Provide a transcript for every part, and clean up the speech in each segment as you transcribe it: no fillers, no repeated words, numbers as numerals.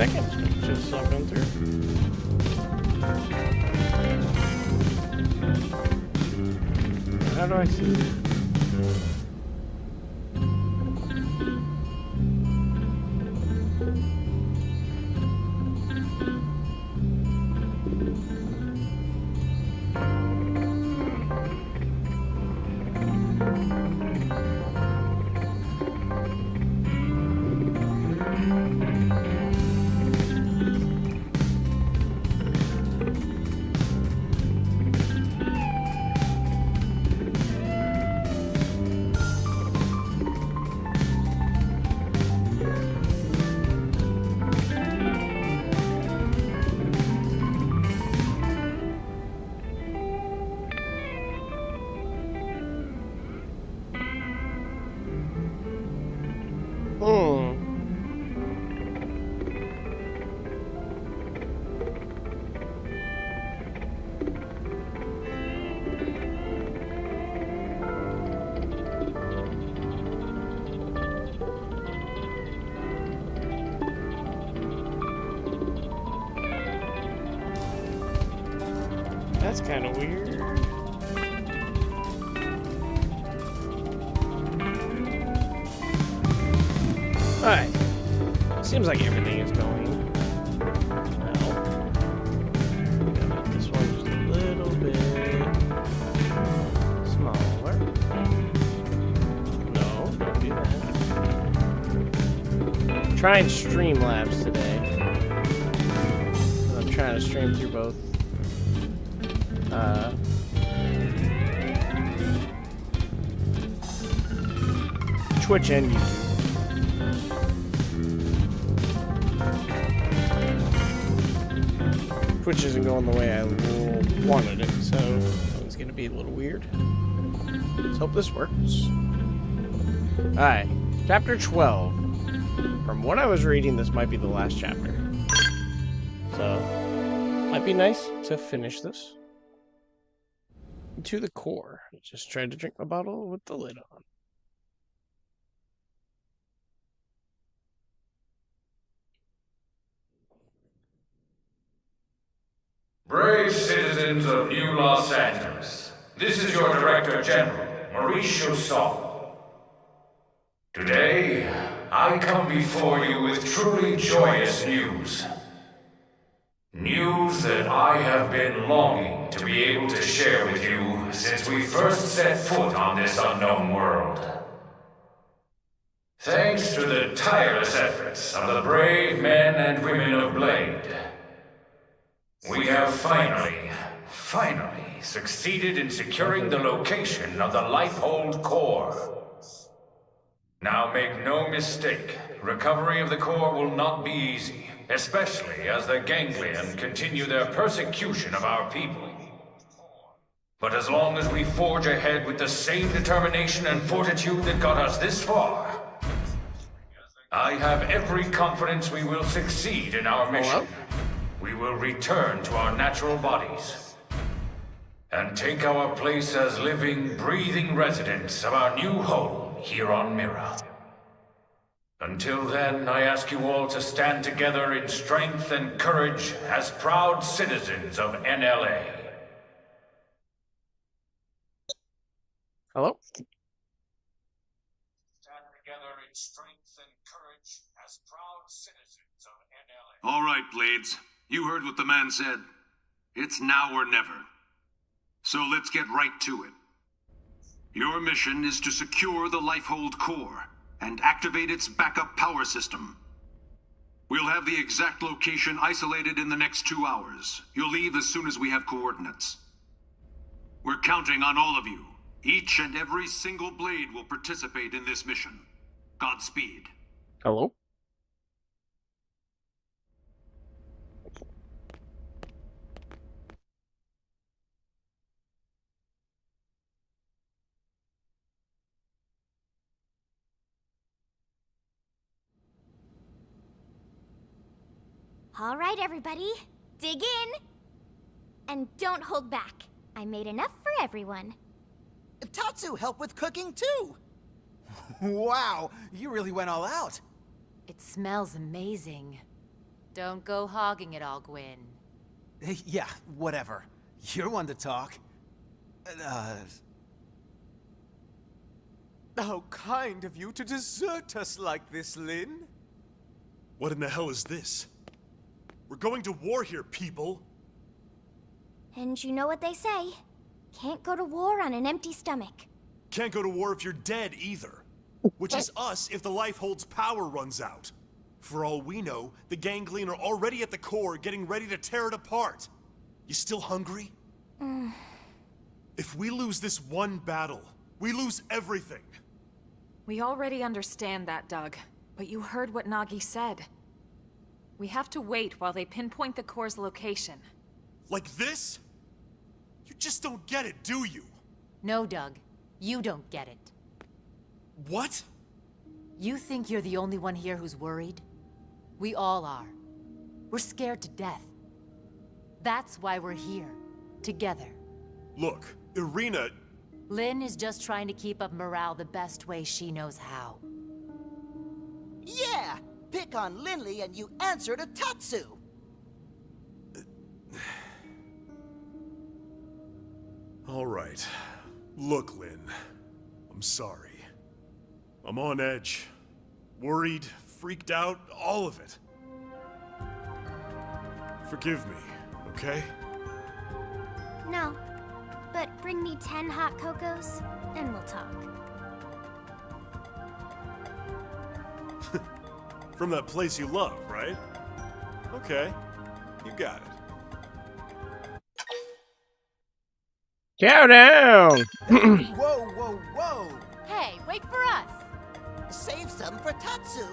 second. Just all going through. How do I see it? That's kind of weird. Alright. Seems like everything is going well. Gotta make this one just a little bit smaller. No, don't do that. Trying Streamlabs today. I'm trying to stream through both Twitch and YouTube. Twitch isn't going the way I wanted it, so it's going to be a little weird. Let's hope this works. Alright, chapter 12. From what I was reading, this might be the last chapter. So, might be nice to finish this. To the core. Just tried to drink my bottle with the lid on. Brave citizens of New Los Angeles, this is your Director General, Maurice Chusson. Today, I come before you with truly joyous news. News that I have been longing to be able to share with you since we first set foot on this unknown world. Thanks to the tireless efforts of the brave men and women of Blade, we have finally succeeded in securing the location of the Lifehold Core. Now make no mistake, recovery of the core will not be easy, especially as the Ganglion continue their persecution of our people. But as long as we forge ahead with the same determination and fortitude that got us this far, I have every confidence we will succeed in our mission. We will return to our natural bodies and take our place as living, breathing residents of our new home here on Mira. Until then, I ask you all to stand together in strength and courage as proud citizens of NLA. Hello? Stand together in strength and courage as proud citizens of NLA. All right, Blades. You heard what the man said. It's now or never. So let's get right to it. Your mission is to secure the Lifehold Core and activate its backup power system. We'll have the exact location isolated in the next 2 hours. You'll leave as soon as we have coordinates. We're counting on all of you. Each and every single Blade will participate in this mission. Godspeed. Hello? All right, everybody, dig in. And don't hold back. I made enough for everyone. Tatsu helped with cooking too. Wow, you really went all out. It smells amazing. Don't go hogging it all, Gwyn. Yeah, whatever. You're one to talk. How kind of you to desert us like this, Lynn. What in the hell is this? We're going to war here, people! And you know what they say. Can't go to war on an empty stomach. Can't go to war if you're dead, either. Which is us if the Lifehold's power runs out. For all we know, the Ganglion are already at the core, getting ready to tear it apart. You still hungry? If we lose this one battle, we lose everything. We already understand that, Doug. But you heard what Nagi said. We have to wait while they pinpoint the core's location. Like this? You just don't get it, do you? No, Doug. You don't get it. What? You think you're the only one here who's worried? We all are. We're scared to death. That's why we're here. Together. Look, Irina... Lynn is just trying to keep up morale the best way she knows how. Yeah! Pick on Linley and you answer to Tatsu! All right. Look, Lynn. I'm sorry. I'm on edge. Worried, freaked out, all of it. Forgive me, okay? No. But bring me 10 hot cocos, and we'll talk. From that place you love, right? Okay. You got it. Countdown! Whoa, whoa, whoa! Hey, wait for us! Save some for Tatsu!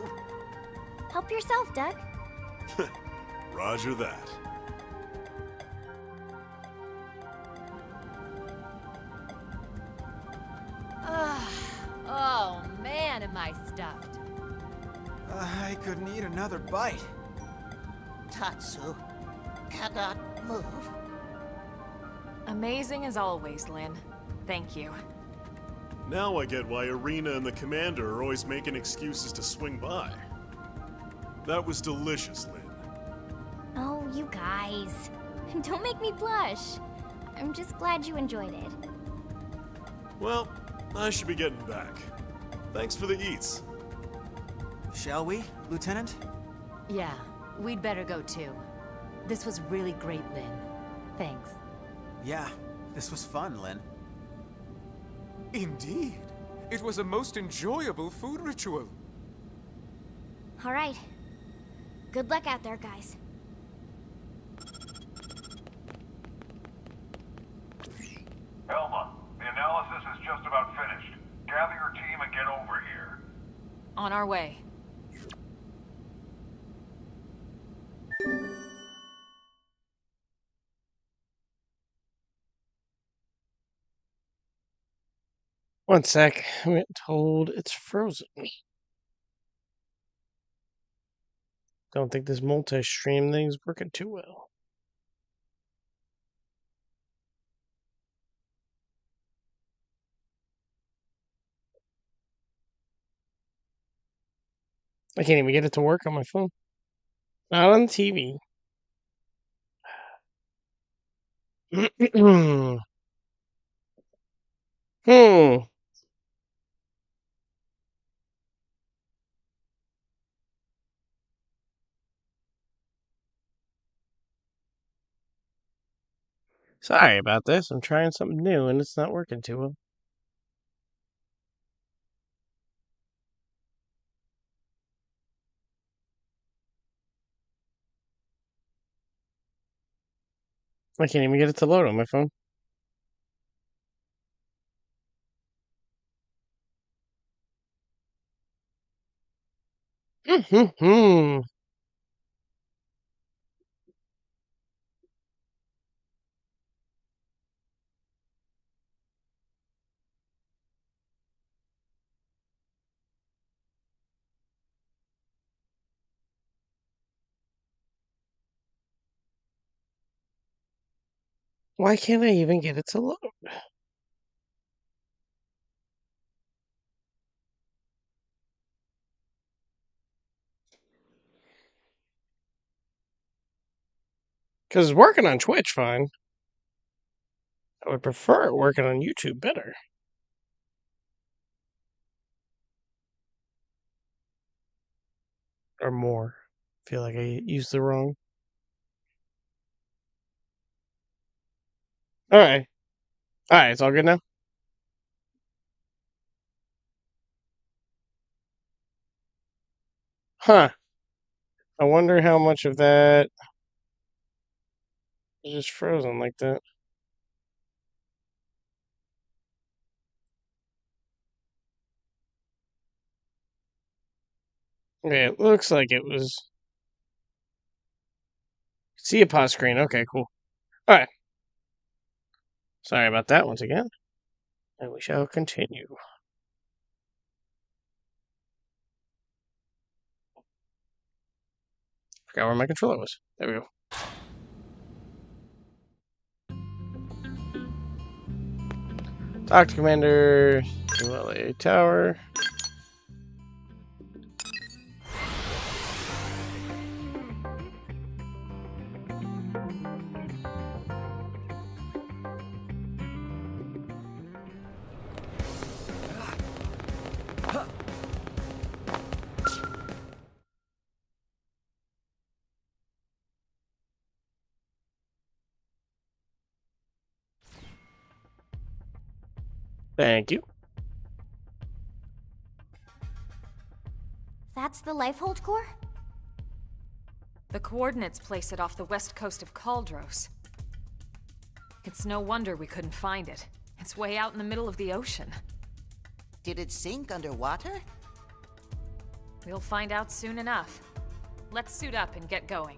Help yourself, Doug. Roger that. Oh man, am I stuffed. I could need another bite. Tatsu cannot move. Amazing as always, Lynn. Thank you. Now I get why Irina and the Commander are always making excuses to swing by. That was delicious, Lynn. Oh, you guys. Don't make me blush. I'm just glad you enjoyed it. Well, I should be getting back. Thanks for the eats. Shall we, Lieutenant? Yeah, we'd better go too. This was really great, Lynn. Thanks. Yeah, this was fun, Lynn. Indeed. It was a most enjoyable food ritual. All right. Good luck out there, guys. Elma, the analysis is just about finished. Gather your team and get over here. On our way. One sec. I'm getting told it's frozen. Don't think this multi-stream thing's working too well. I can't even get it to work on my phone. Not on TV. Hmm. Sorry about this. I'm trying something new and it's not working too well. I can't even get it to load on my phone. Hmm. Why can't I even get it to load? Because it's working on Twitch fine. I would prefer it working on YouTube better. Or more. I feel like I used the wrong. Alright. Alright, it's all good now? Huh. I wonder how much of that is just frozen like that. Okay, it looks like it was... See a pause screen. Okay, cool. Alright. Sorry about that once again. And we shall continue. Forgot where my controller was. There we go. Talk to Commander ULA Tower. Thank you. That's the Lifehold core? The coordinates place it off the west coast of Kaldros. It's no wonder we couldn't find it. It's way out in the middle of the ocean. Did it sink underwater? We'll find out soon enough. Let's suit up and get going.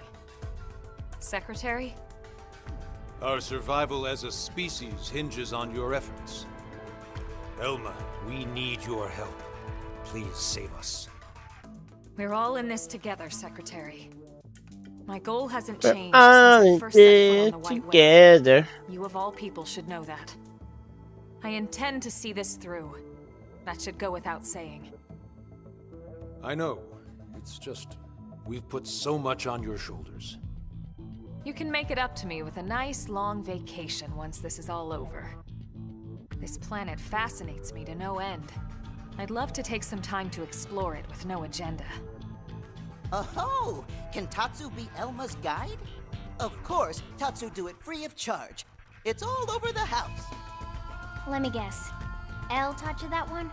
Secretary? Our survival as a species hinges on your efforts. Elma, we need your help. Please save us. We're all in this together, Secretary. My goal hasn't changed since I first set foot on the White together. Way. You of all people should know that. I intend to see this through. That should go without saying. I know. It's just, we've put so much on your shoulders. You can make it up to me with a nice long vacation once this is all over. This planet fascinates me to no end. I'd love to take some time to explore it with no agenda. Oh, can Tatsu be Elma's guide? Of course, Tatsu do it free of charge. It's all over the house. Let me guess. Elle taught you that one?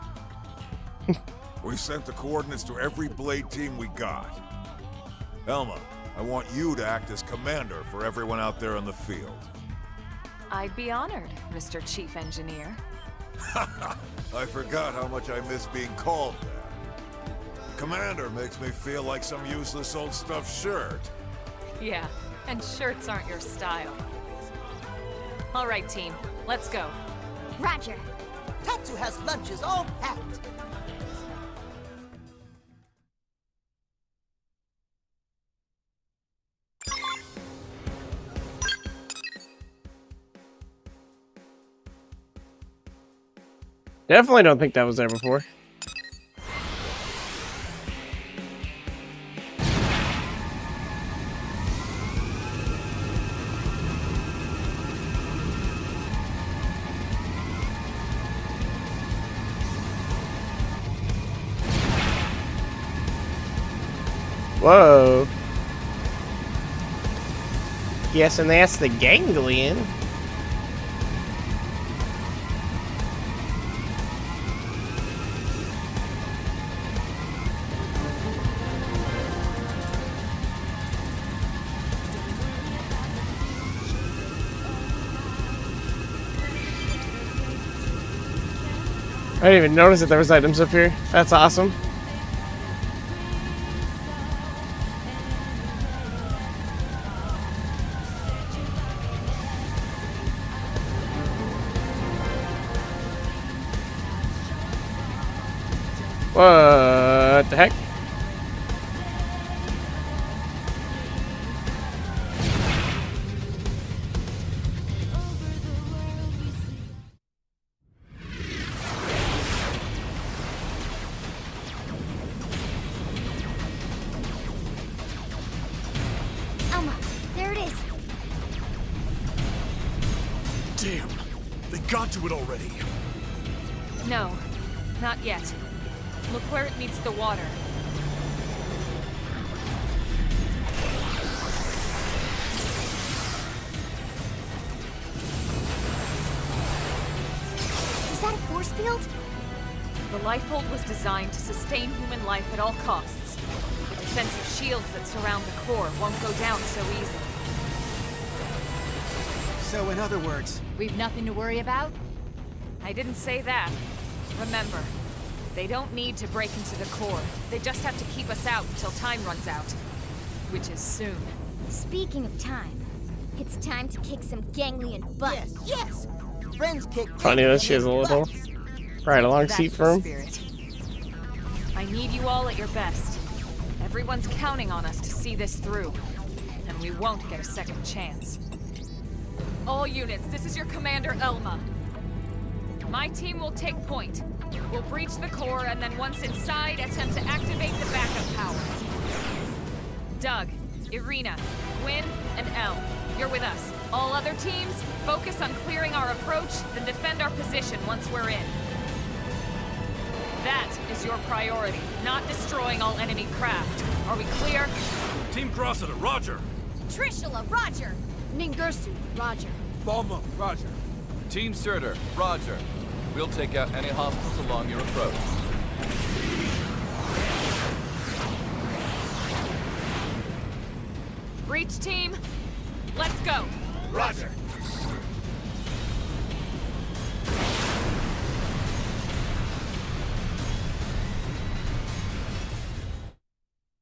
We sent the coordinates to every Blade team we got. Elma, I want you to act as commander for everyone out there in the field. I'd be honored, Mr. Chief Engineer. I forgot how much I miss being called that. Commander makes me feel like some useless old stuffed shirt. Yeah, and shirts aren't your style. All right, team, let's go. Roger. Tatsu has lunches all packed. Definitely don't think that was there before. Whoa. Yes, and that's the ganglion. I didn't even notice that there was items up here. That's awesome. What the heck? Elma, there it is. got to it already. No, not yet. Look where it meets the water. Is that a force field? The Lifehold was designed to sustain human life at all costs. The defensive shields that surround the core won't go down so easily. So in other words, We've nothing to worry about? I didn't say that. Remember, they don't need to break into the core. They just have to keep us out until time runs out. Which is soon. Speaking of time, it's time to kick some ganglion butt. Yes, yes. Friends kick. Funny that she has a little ride along seat That's for the him. spirit. I need you all at your best. Everyone's counting on us to see this through. And we won't get a second chance. All units, this is your commander, Elma. My team will take point. We'll breach the core, and then once inside, attempt to activate the backup power. Doug, Irina, Gwyn, and Elle, you're with us. All other teams, focus on clearing our approach, then defend our position once we're in. That is your priority, not destroying all enemy craft. Are we clear? Team Cressida, roger. Trishula, roger. Ningirsu, roger. Bomber, roger. Team Surtur, roger. We'll take out any hostiles along your approach. Breach team, let's go. Roger.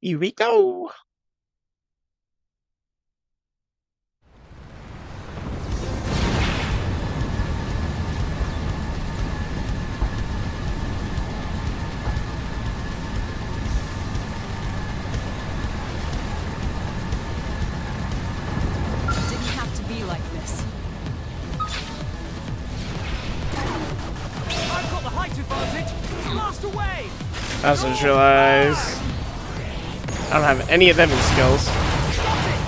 Here we go. Didn't have to be like this. I've got the height advantage. Blast away. I also just realized I don't have any of them skills. Got it.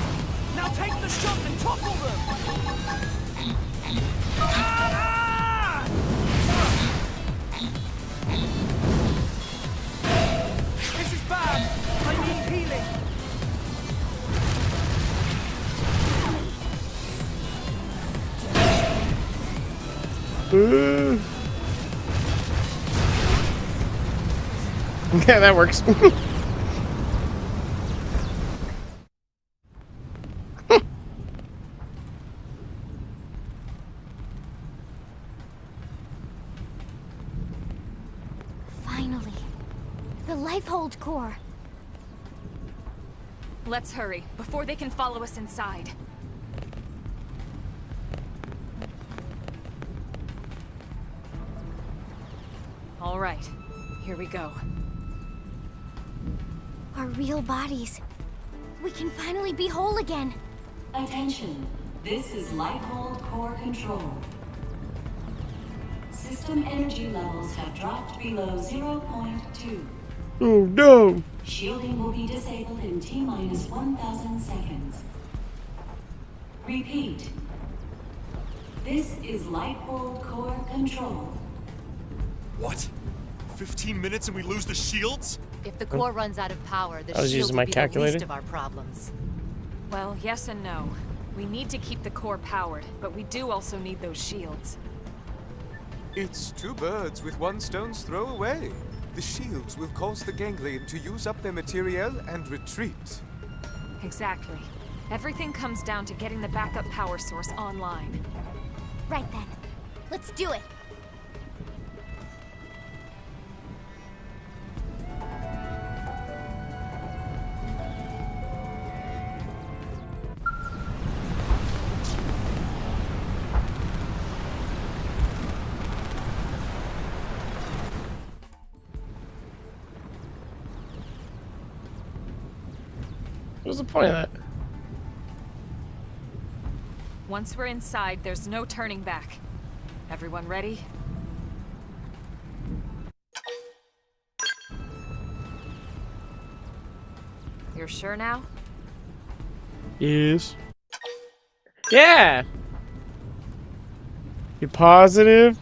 Now take the shot and topple them. Ah! This is bad. I need healing. Ooh. Yeah, that works. Finally. The Lifehold core. Let's hurry, before they can follow us inside. All right, here we go. Our real bodies. We can finally be whole again. Attention, this is Lifehold Core Control. System energy levels have dropped below 0.2. Oh no! Shielding will be disabled in T-minus 1,000 seconds. Repeat. This is Lifehold Core Control. What? 15 minutes and we lose the shields? If the core runs out of power, the I was shield using will my be calculator. the least of our problems. Well, yes and no. We need to keep the core powered, but we do also need those shields. It's two birds with one stone's throw away. The shields will cause the ganglion to use up their materiel and retreat. Exactly. Everything comes down to getting the backup power source online. Right then. Let's do it. What was the point of that? Once we're inside, there's no turning back. Everyone ready? You're sure now? Yes. Yeah! You positive?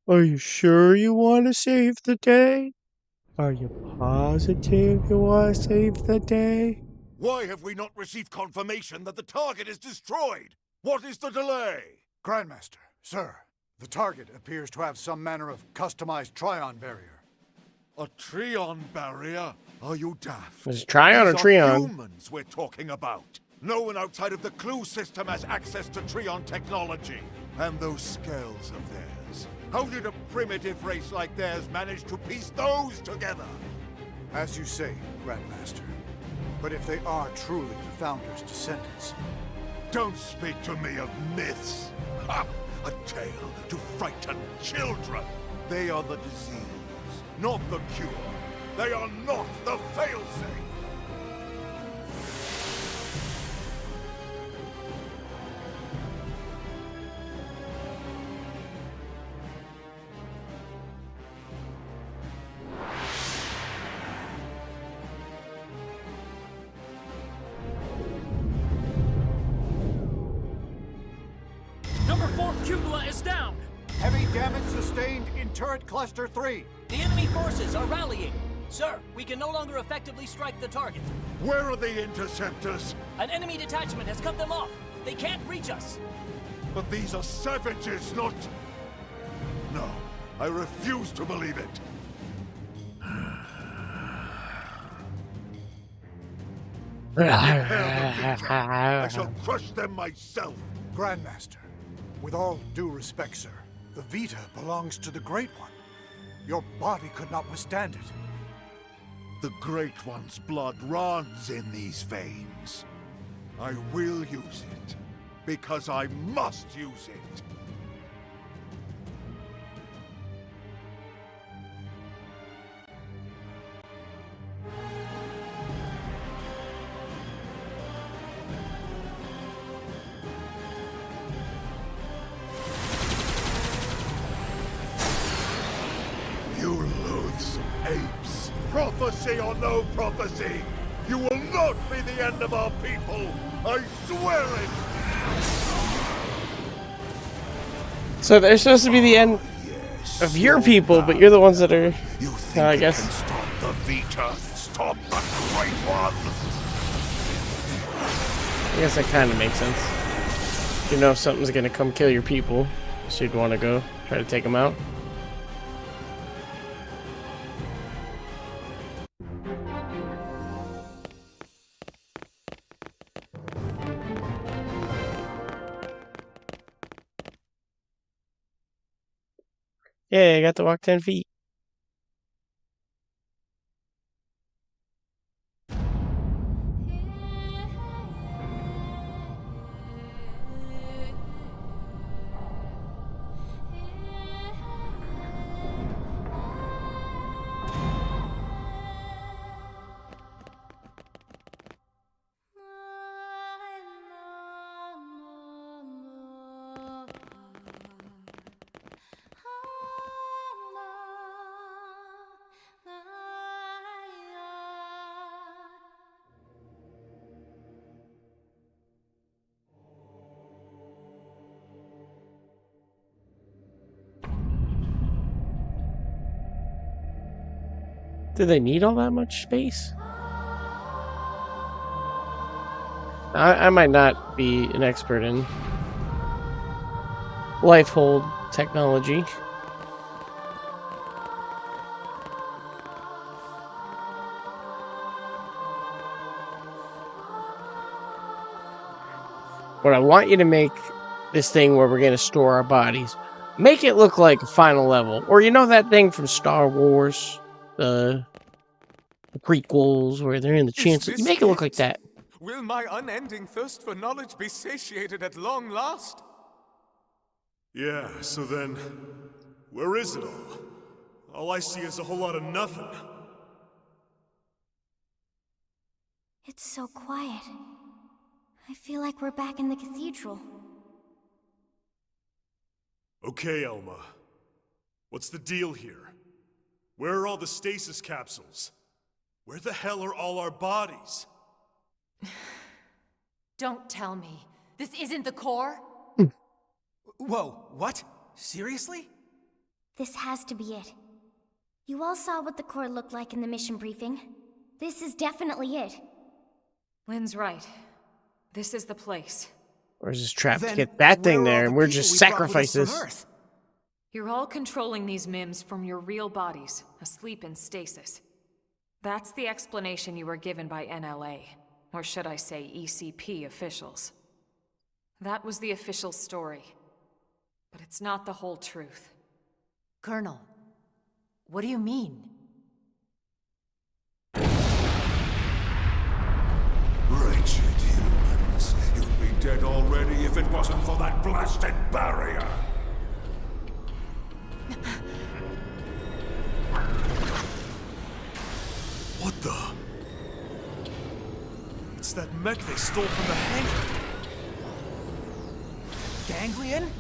Are you sure you want to save the day? Are you positive you want to save the day? Why have we not received confirmation that the target is destroyed? What is the delay? Grandmaster, sir, the target appears to have some manner of customized Trion barrier. A Trion barrier? Are you daft? Is it Trion or These Trion? are humans we're talking about. No one outside of the Clue system has access to Trion technology. And those scales of theirs. How did a primitive race like theirs manage to piece those together? As you say, Grandmaster. But if they are truly the Founder's descendants... Don't speak to me of myths. Ha! A tale to frighten children. They are the disease, not the cure. They are not the failsafe. Number 4 cupola is down! Heavy damage sustained in turret cluster 3. The enemy forces are rallying! Sir, we can no longer effectively strike the target. Where are the interceptors? An enemy detachment has cut them off! They can't reach us! But these are savages, not... No, I refuse to believe it. I shall crush them myself. Grandmaster, with all due respect, sir, the Vita belongs to the Great One. Your body could not withstand it. The Great One's blood runs in these veins. I will use it, because I must use it. You loathsome apes! Prophecy or no prophecy, you will not be the end of our people! I swear it! So they're supposed to be the end of your people, but you're the ones that are, I guess. Can stop the Vita, stop the Great One! I guess that kind of makes sense. You know if something's gonna come kill your people, so you'd want to go try to take them out. Yeah, I got to walk 10 feet. Do they need all that much space? I might not be an expert in life-hold technology. But I want you to make this thing where we're going to store our bodies. Make it look like a final level. Or you know that thing from Star Wars? The prequels where they're in the chancellor. You make it look like that. Will my unending thirst for knowledge be satiated at long last? Yeah, so then, where is it all? All I see is a whole lot of nothing. It's so quiet. I feel like we're back in the cathedral. Okay, Elma. What's the deal here? Where are all the stasis capsules? Where the hell are all our bodies? Don't tell me. This isn't the core? Whoa, what? Seriously? This has to be it. You all saw what the core looked like in the mission briefing. This is definitely it. Lynn's right. This is the place. Or is this trap to get that thing there and we're just sacrifices? You're all controlling these MIMs from your real bodies, asleep in stasis. That's the explanation you were given by NLA, or should I say ECP officials. That was the official story. But it's not the whole truth. Colonel, what do you mean? Wretched humans. You'd be dead already if it wasn't for that blasted barrier. What the? It's that mech they stole from the hangar. Ganglion?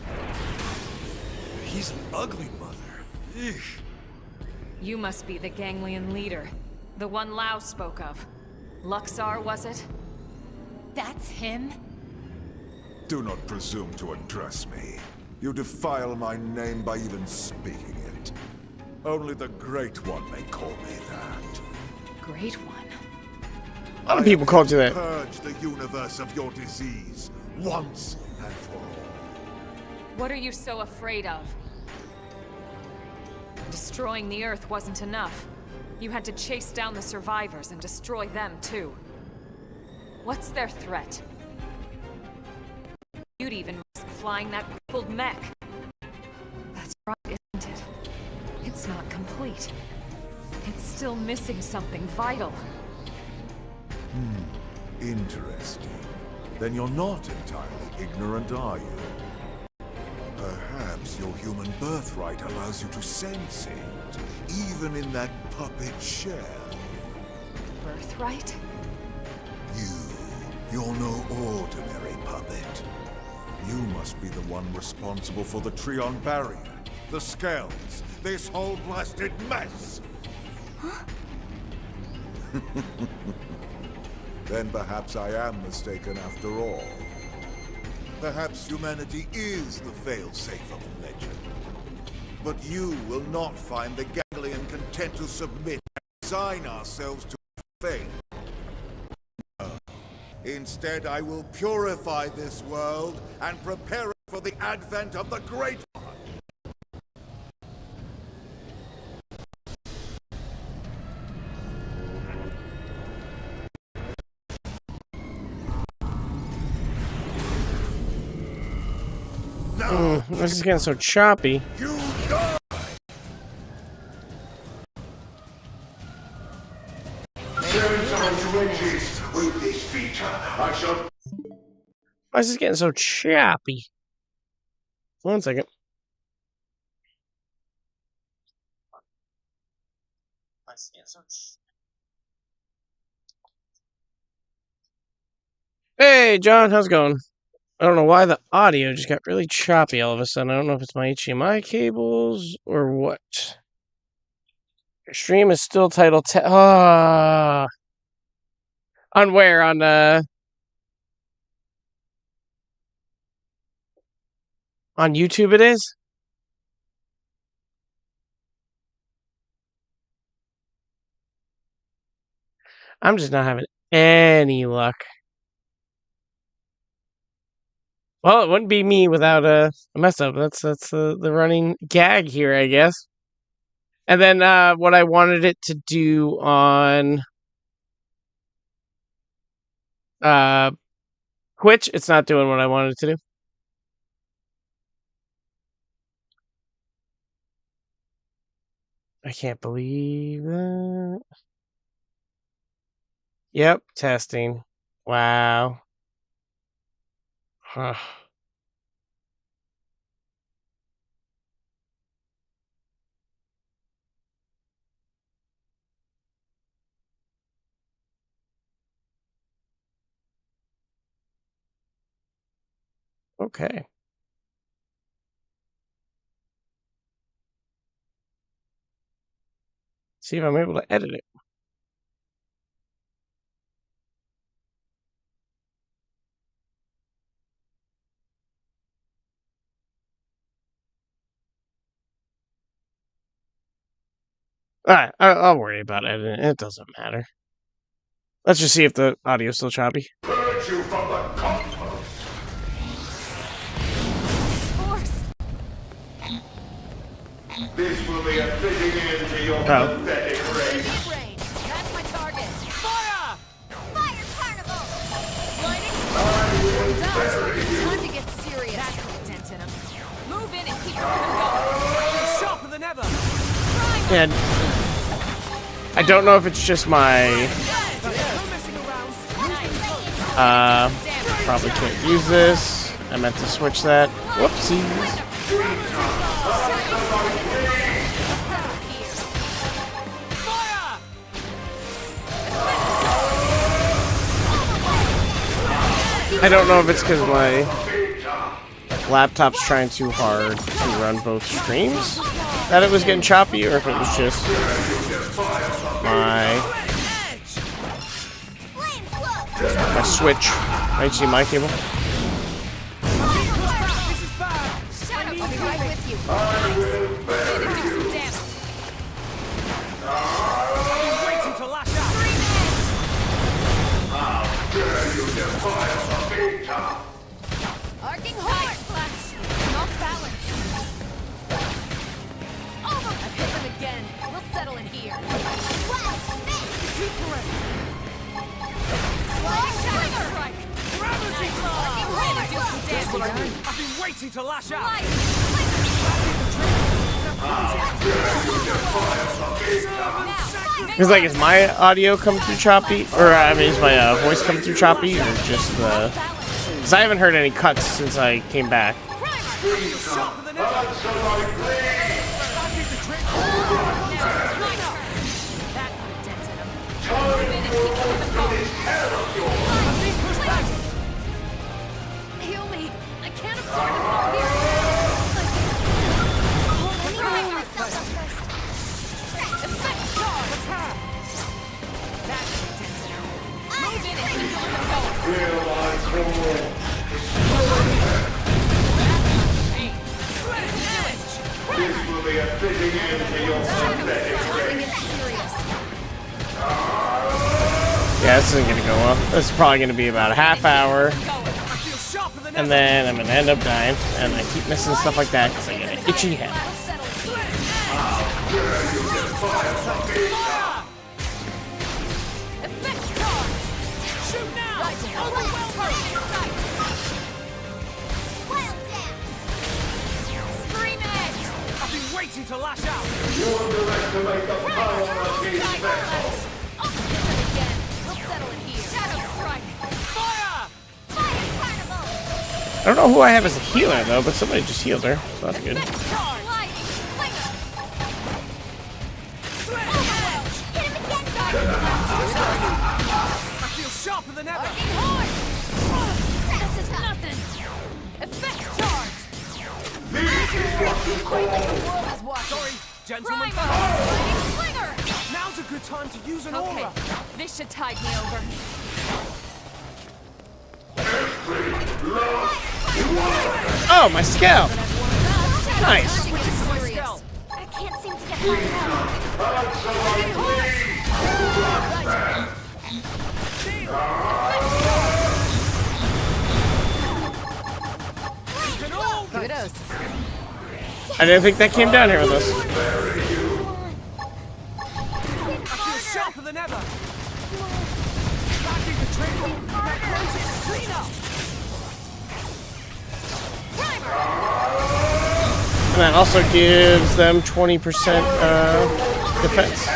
He's an ugly mother. Eek. You must be the Ganglion leader. The one Lao spoke of. Luxar, was it? That's him? Do not presume to address me. You defile my name by even speaking it. Only the Great One may call me that. Great One? A lot of people called you that. Purge the universe of your disease, once and for all. What are you so afraid of? Destroying the Earth wasn't enough. You had to chase down the survivors and destroy them, too. What's their threat? You'd even risk flying that crippled mech. That's right, isn't it? It's not complete. It's still missing something vital. Interesting. Then you're not entirely ignorant, are you? Perhaps your human birthright allows you to sense it, even in that puppet shell. Birthright? You're no ordinary puppet. You must be the one responsible for the Trion barrier, the scales, this whole blasted mess! Huh? Then perhaps I am mistaken after all. Perhaps humanity is the failsafe of legend. But you will not find the Ganglion content to submit and resign ourselves to fate. No. Instead, I will purify this world and prepare it for the advent of the Great One. This is getting so choppy. You die! With this feature, I shall... Why is this getting so choppy? 1 second. Hey, John, how's it going? I don't know why the audio just got really choppy all of a sudden. I don't know if it's my HDMI cables or what. Your stream is still titled on where? On YouTube it is? I'm just not having any luck. Well, it wouldn't be me without a mess up. That's the running gag here, I guess. And then what I wanted it to do on Twitch, it's not doing what I wanted it to do. I can't believe that. Yep, testing. Wow. Huh. Okay. See if I'm able to edit it. Alright, I'll worry about editing. It doesn't matter. Let's just see if the audio's still choppy. Purge you from the cosmos. This will be a fitting end to your pathetic reign. That's my target. Fire! Fire Carnival! Sliding. Time to get serious. That's a dent in him. Move in and keep your rhythm going. You're sharper than ever. And I don't know if it's just my probably can't use this. I meant to switch that. Whoopsies. I don't know if it's because my laptop's trying too hard to run both streams that it was getting choppy, or if it was just my Switch HDMI cable. Arcing hard! Off balance. Over! I've hit them again. We'll settle it here. I've been waiting to lash out. It's like, is my audio coming through choppy? Or, I mean, is my voice coming through choppy? Or just the... Because I haven't heard any cuts since I came back. Heal me! I can't afford to fall here! Effect charge! That's intense. Move in and keep your rhythm going. This will be a fitting end to your pathetic reign. Yeah, this isn't gonna go well. This is probably gonna be about a half hour. And then I'm gonna end up dying. And I keep missing stuff like that because I get an itchy head. I've been waiting to lash out. You underestimate the power of these vessels. I don't know who I have as a healer though, but somebody just healed her, so that's good. I feel sharper than ever. This is nothing. Effect charge. This is what you call... Sorry, gentlemen. Now's a good time to use an Okay, aura. this should tide me over. Oh, my scalp! Nice. I can't seem to get my Kudos. I didn't think that came down here with us. I feel sharper than ever. Backing the trigger. That closes clean up. And that also gives them 20% defense.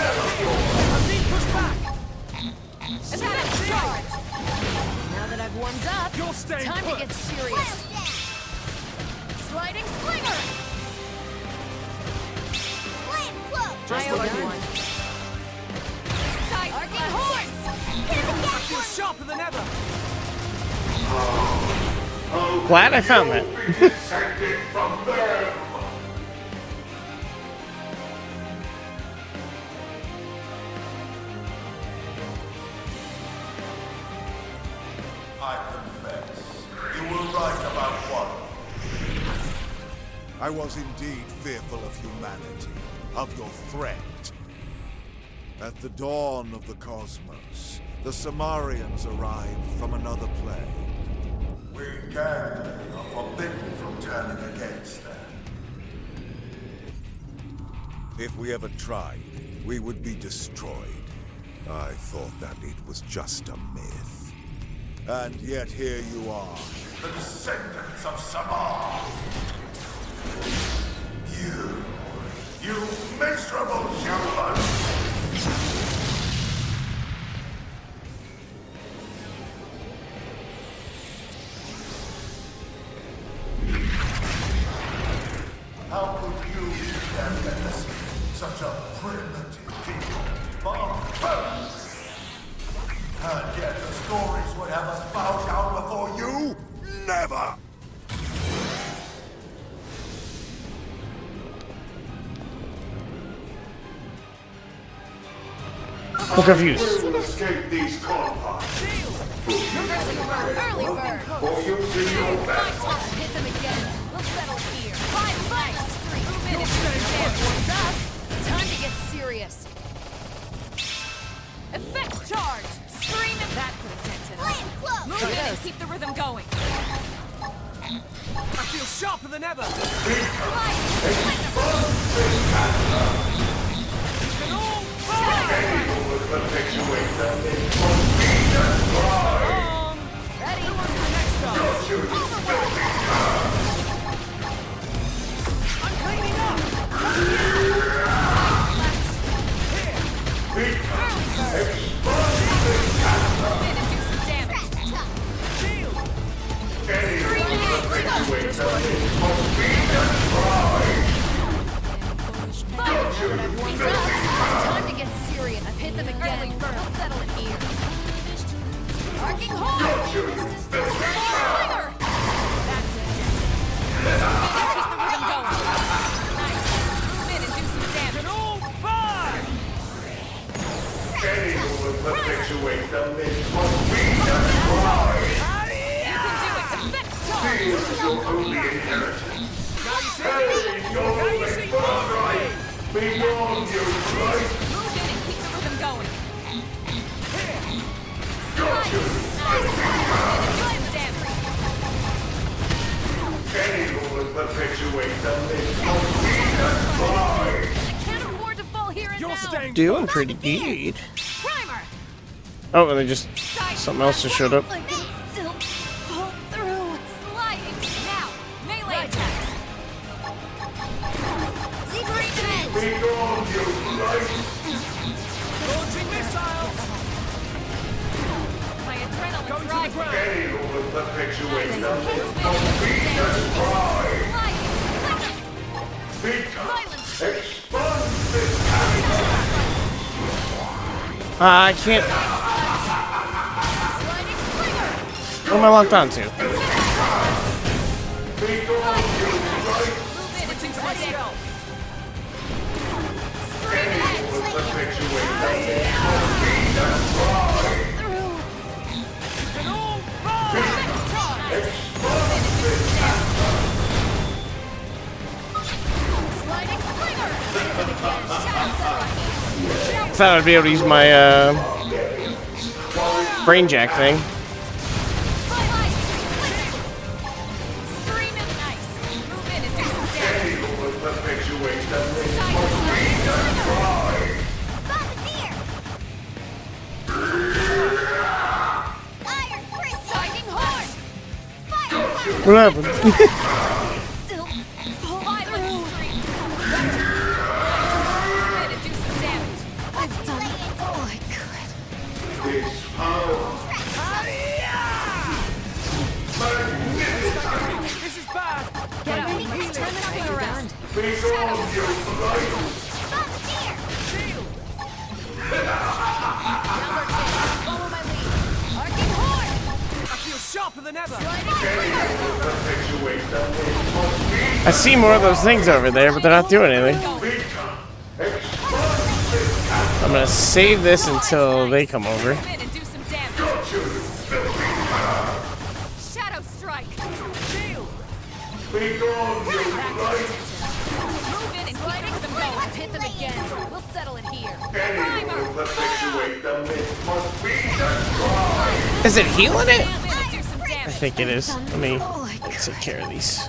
Now that I've warmed up, it's time to get serious. Sliding slinger! Just like one. Arcing horse! I feel sharper than ever. Glad I found that. I confess, you were right about one. I was indeed fearful of humanity, of your threat. At the dawn of the cosmos, the Samarians arrived from another plane. We Gangly are forbidden from turning against them. If we ever tried, we would be destroyed. I thought that it was just a myth. And yet here you are, the descendants of Samar. You miserable humans! How could you stand as such a primitive people? Barbarians! And yet the stories would have us bow down before you? Never! I'm confused. Escape these compounds. Early bird! Or you do your best. Hit them again. We'll settle here. 5 miles street. 2 minutes to get warmed up. It's time to get serious. Effect charge! Scream and that could have dented it. Move in and keep the rhythm going. I feel sharper than ever. Time to get serious. I've hit them again. We'll settle it here. Arcing horn! Slinger! Keep the rhythm going. Nice. Move in and do some damage. Any who will perpetuate the myth must be destroyed! You can do it. Effect charge! This is your only inheritance. Hey, your only birthright! Beyond you, right? Move in and keep the rhythm going. Got you! Any who will perpetuate the myth must be destroyed! I can't afford to fall here and now. Doing pretty good. Primer! Oh, and they just something else just showed up. Like it still pull through. Sliding. Now. Melee attacks. Beyond you, right? Launching missiles. My adrenaline rises. Any who will perpetuate the myth must be destroyed! Vita, expand this I can't. What am I locked on to? Thought I'd be able to use my brain jack thing. What happened? This is bad. Get up. Turn this thing around. Follow my lead. Arcing horn. I feel sharper than ever. I see more of those things over there, but they're not doing anything. I'm gonna save this until they come over. Shadow strike. Move in and keep them going. Hit them again. We'll settle it here. Is it healing it? I think it is. Let me take care of these.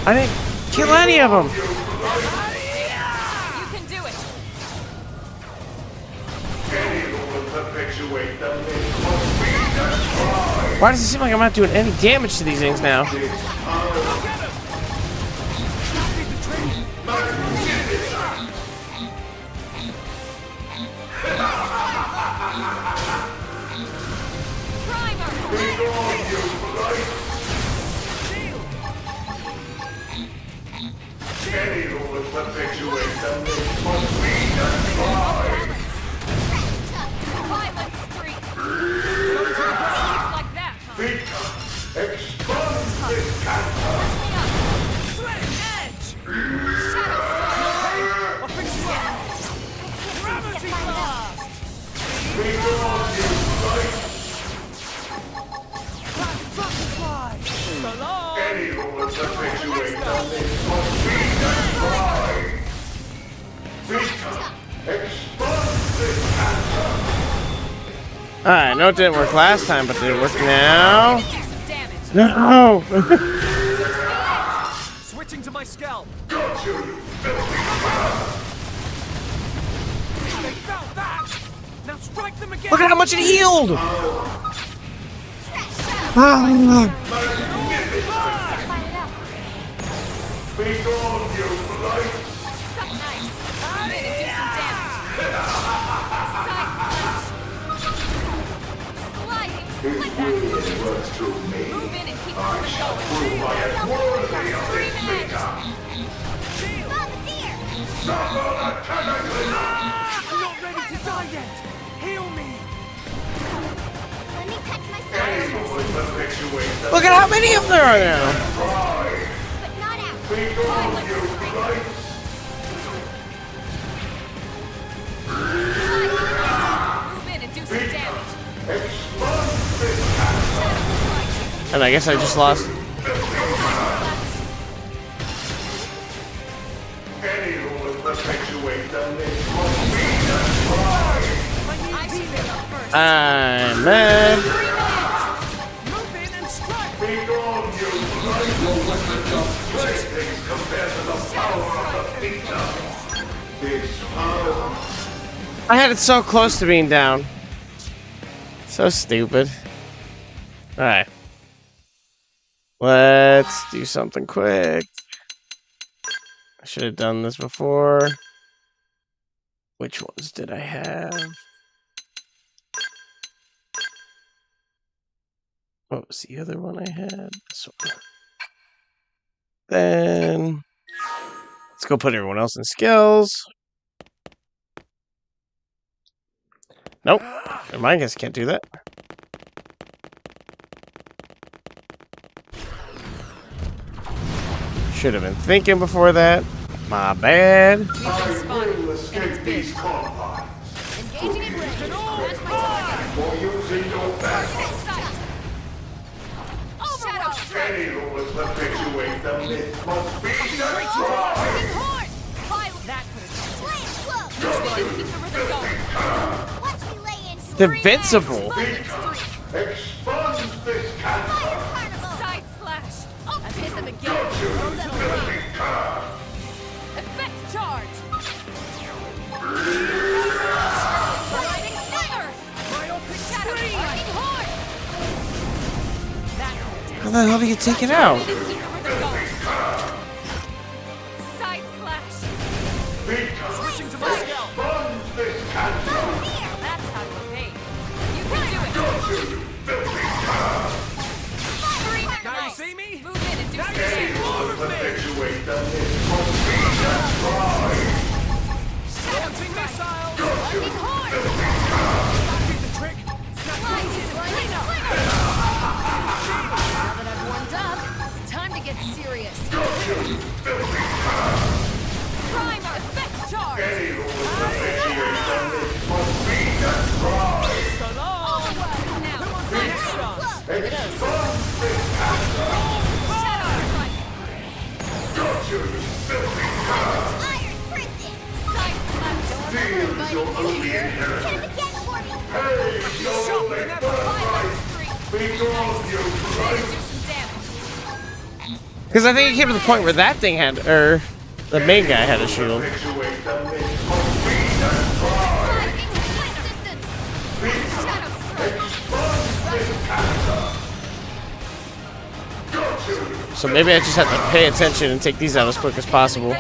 I didn't kill any of them. You can do it. Why does it seem like I'm not doing any damage to these things now? I know it didn't work last time, but did it work now? No! Switching to my scalp. They felt that. Now strike them again. Look at how much it healed! I'm not ready to die yet. Heal me. Let me catch myself. Look at how many of there are now! But not out. Move in and do some damage. And I guess I just lost. I'm mad. I had it so close to being down. So stupid. Alright. Let's do something quick. I should have done this before. Which ones did I have? What was the other one I had? This one. Then let's go put everyone else in skills. Nope. Never mind, I guess I can't do that. Should have been thinking before that. My bad. Engaging in range. That's my target. Shadow strike. That They're invincible. side slash. I've hit them again. Effect charge. the hell did he get taken out? Side slash. Switching to my scalp. That's how you evade. You can do it. Now you see me? Move in and do Now some you see damage. more of me. Launching missiles. Lightning horn! Beat the trick. Slide it, clean up! Now that I've warmed up, it's time to get serious. Primer, effect charge. So long. Now, Who wants the next shot? Here it is. Iron Prison! Side slash. Get him again for me! Shot me never. Violent streak. Ready to do some damage. Because I think it came to the point where that thing had, or the main guy had a shield. So maybe I just have to pay attention and take these out as quick as possible.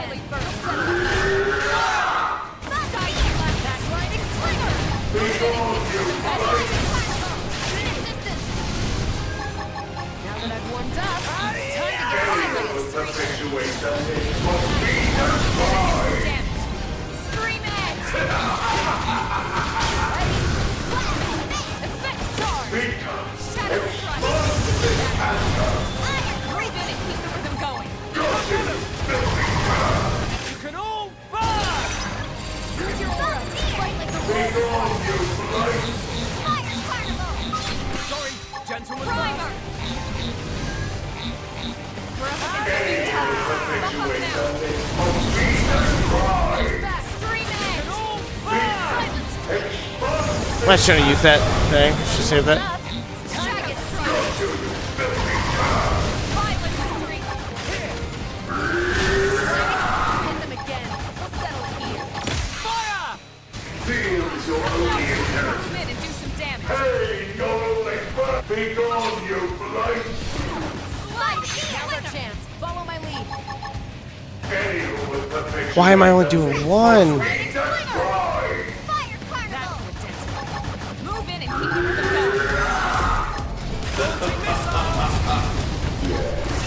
Now that I've warmed up, it's time to get serious. Scream edge. Effect charge. Shadow strike. Move in and keep the rhythm going. You can all burn. Use your aura. Fight like the Fire Carnival! Sorry, gentlemen. Primer. We're up against the big tower. Buck up now. Scream edge. Silence. I should have used that thing. Should save that. Shadow strike. Violent streak. Hit them again. We'll settle it here. Fire! Move in and do some damage. Now's our chance. Follow my lead. Why am I only doing one? Fire Carnival! Move in and keep the rhythm going.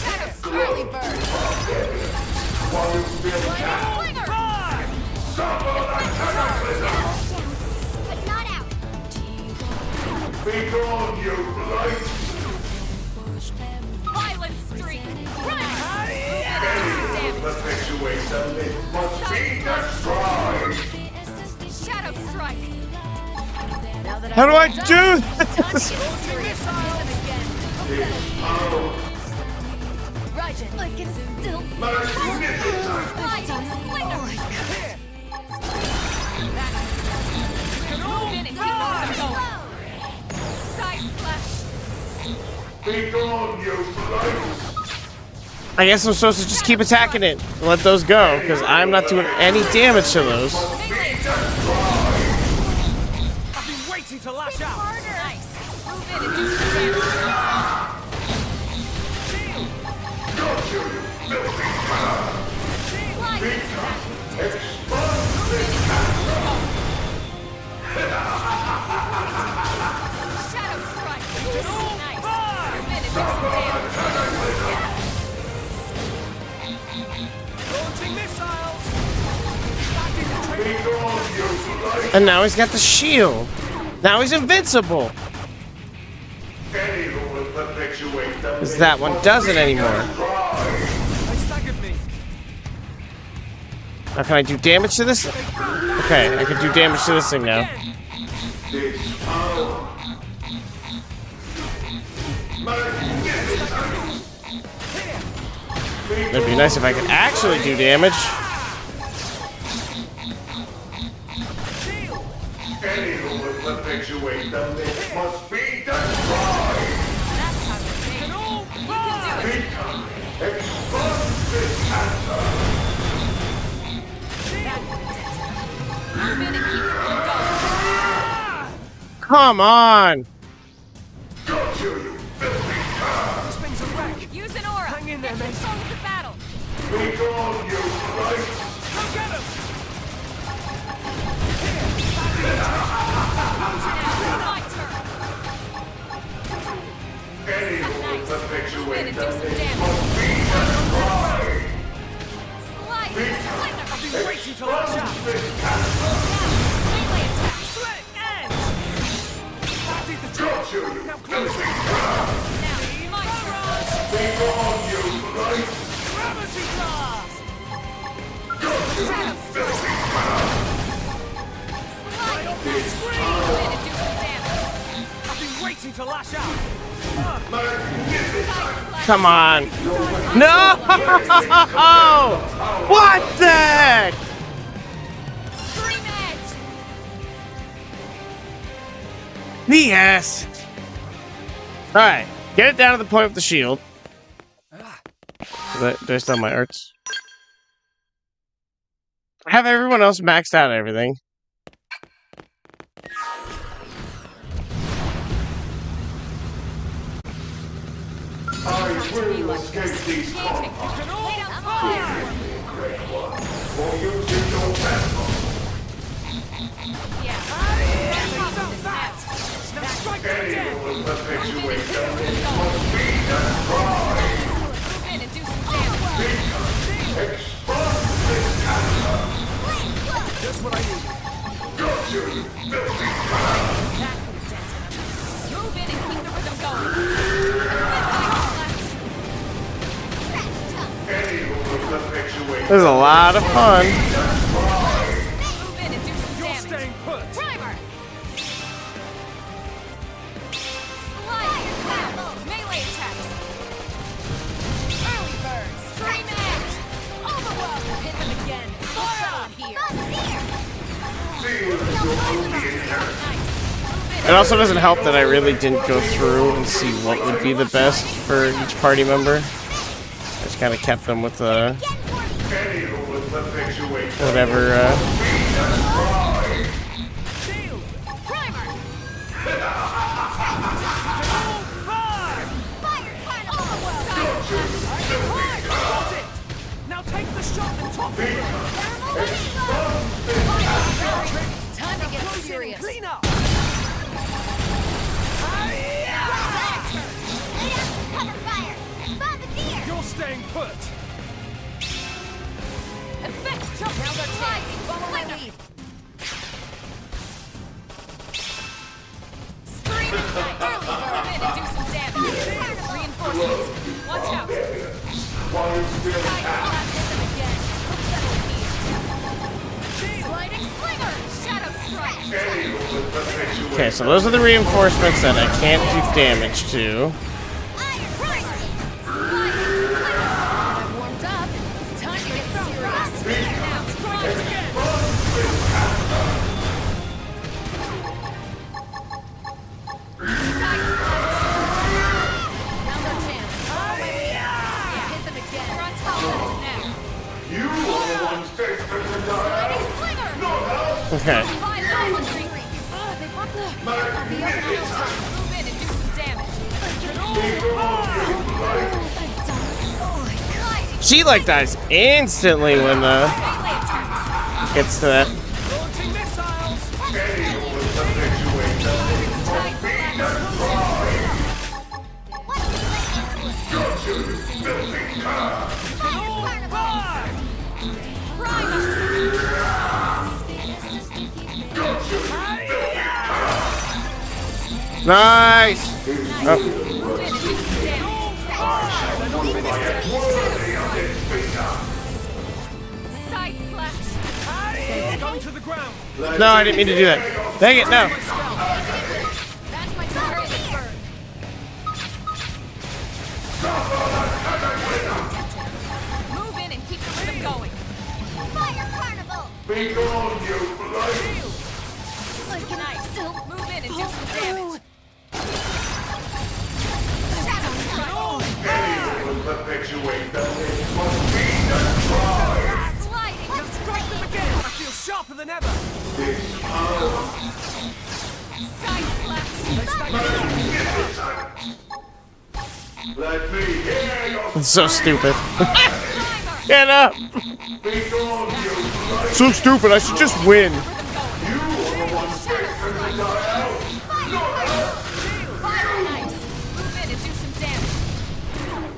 Shadow strike. Early bird. But not out! Violent streak. Run. Move in and do some damage. Shadow strike. Now that How do I I've warmed do up, this? time to get serious. Hit them again. Rajan. I can still. Move in and keep the rhythm going. Side slash. I guess I'm supposed to just keep attacking it and let those go, because I'm not doing any damage to those. I've been waiting to lash out. Nice. Move in and do some damage. Shadow strike. Nice. Move in and do some damage. Launching missiles. And now he's got the shield. Now he's invincible. Because that one doesn't anymore. They staggered me. Now can I do damage to this? Okay, I can do damage to this thing now. It'd be nice if I could actually do damage. Come on! This thing's a mate. Start the battle. Be gone, you blight! Go get him! My turn. Any who will perpetuate And the do some myth damage. must be destroyed! Slide. Slinger. I've been waiting to launch out. Melee attack. Slit edge! That did the Got trick. you, Now close it. Now, my turn. Be gone, you blight! Gravity blast! Got you, filthy Right off the screen! And do some damage. I've been waiting to lash out. Come on. No! What the heck? Scream edge. Yes. All right, get it down to the point with the shield. Do I still have my arts? I have everyone else maxed out everything. I will escape these compounds. Great one. For using your vessel. Any who will perpetuate the myth must be destroyed! Move in and do some damage. Expose this cancer! Just what I needed. Got you, filthy foul! Move in and keep the rhythm going. Any who will perpetuate This is a lot of fun. Move in and do some You're damage. staying put. Primer. Slide. Melee attacks. Early bird. Scream edge. Overwhelm. Hit them again. Fire here. seal your only inheritance. It also doesn't help that I really didn't go through and see what would be the best for each party member. I just kind of kept them with Any who will perpetuate the whatever. Shield! Primer. Got it! Now take the shot and top it! Time to get Close in and serious. clean up! You're staying put! Effect jump. Now they're sliding. Follow my lead. Scream and fight. Early bird. In and do some damage. Reinforcements. Watch out. Side slash hit them again. We'll settle here. Sliding slinger. Shadow strike. Okay, so those are the reinforcements that I can't do damage to. I've warmed up. It's time to get serious. Now, strike again. Now their chance. Yeah, hit them again. We're on top of us now. You are the ones destined to die. Sliding slinger. Not us! Okay. Five infantry. They brought the move in and do some damage. She like dies instantly when gets to that. Launching missiles! Any who will perpetuate the myth must be destroyed! Got you, filthy cur! Got you, filthy cur! Nice. Oh. Worthy of this beater! Side slash. Going to the ground! No, I didn't mean to do that. Dang it, no. That's my target bird. Move in and keep the rhythm going. Fire carnival. Be gone, you blight! Like an ice. Move in and do some damage. Shadow strike. Any who will perpetuate the myth must be destroyed! Sliding. Now strike them again! I feel sharper than ever! This power Side slash. magnificent! Let me hear your It's so stupid. Get up! So stupid, I should just win.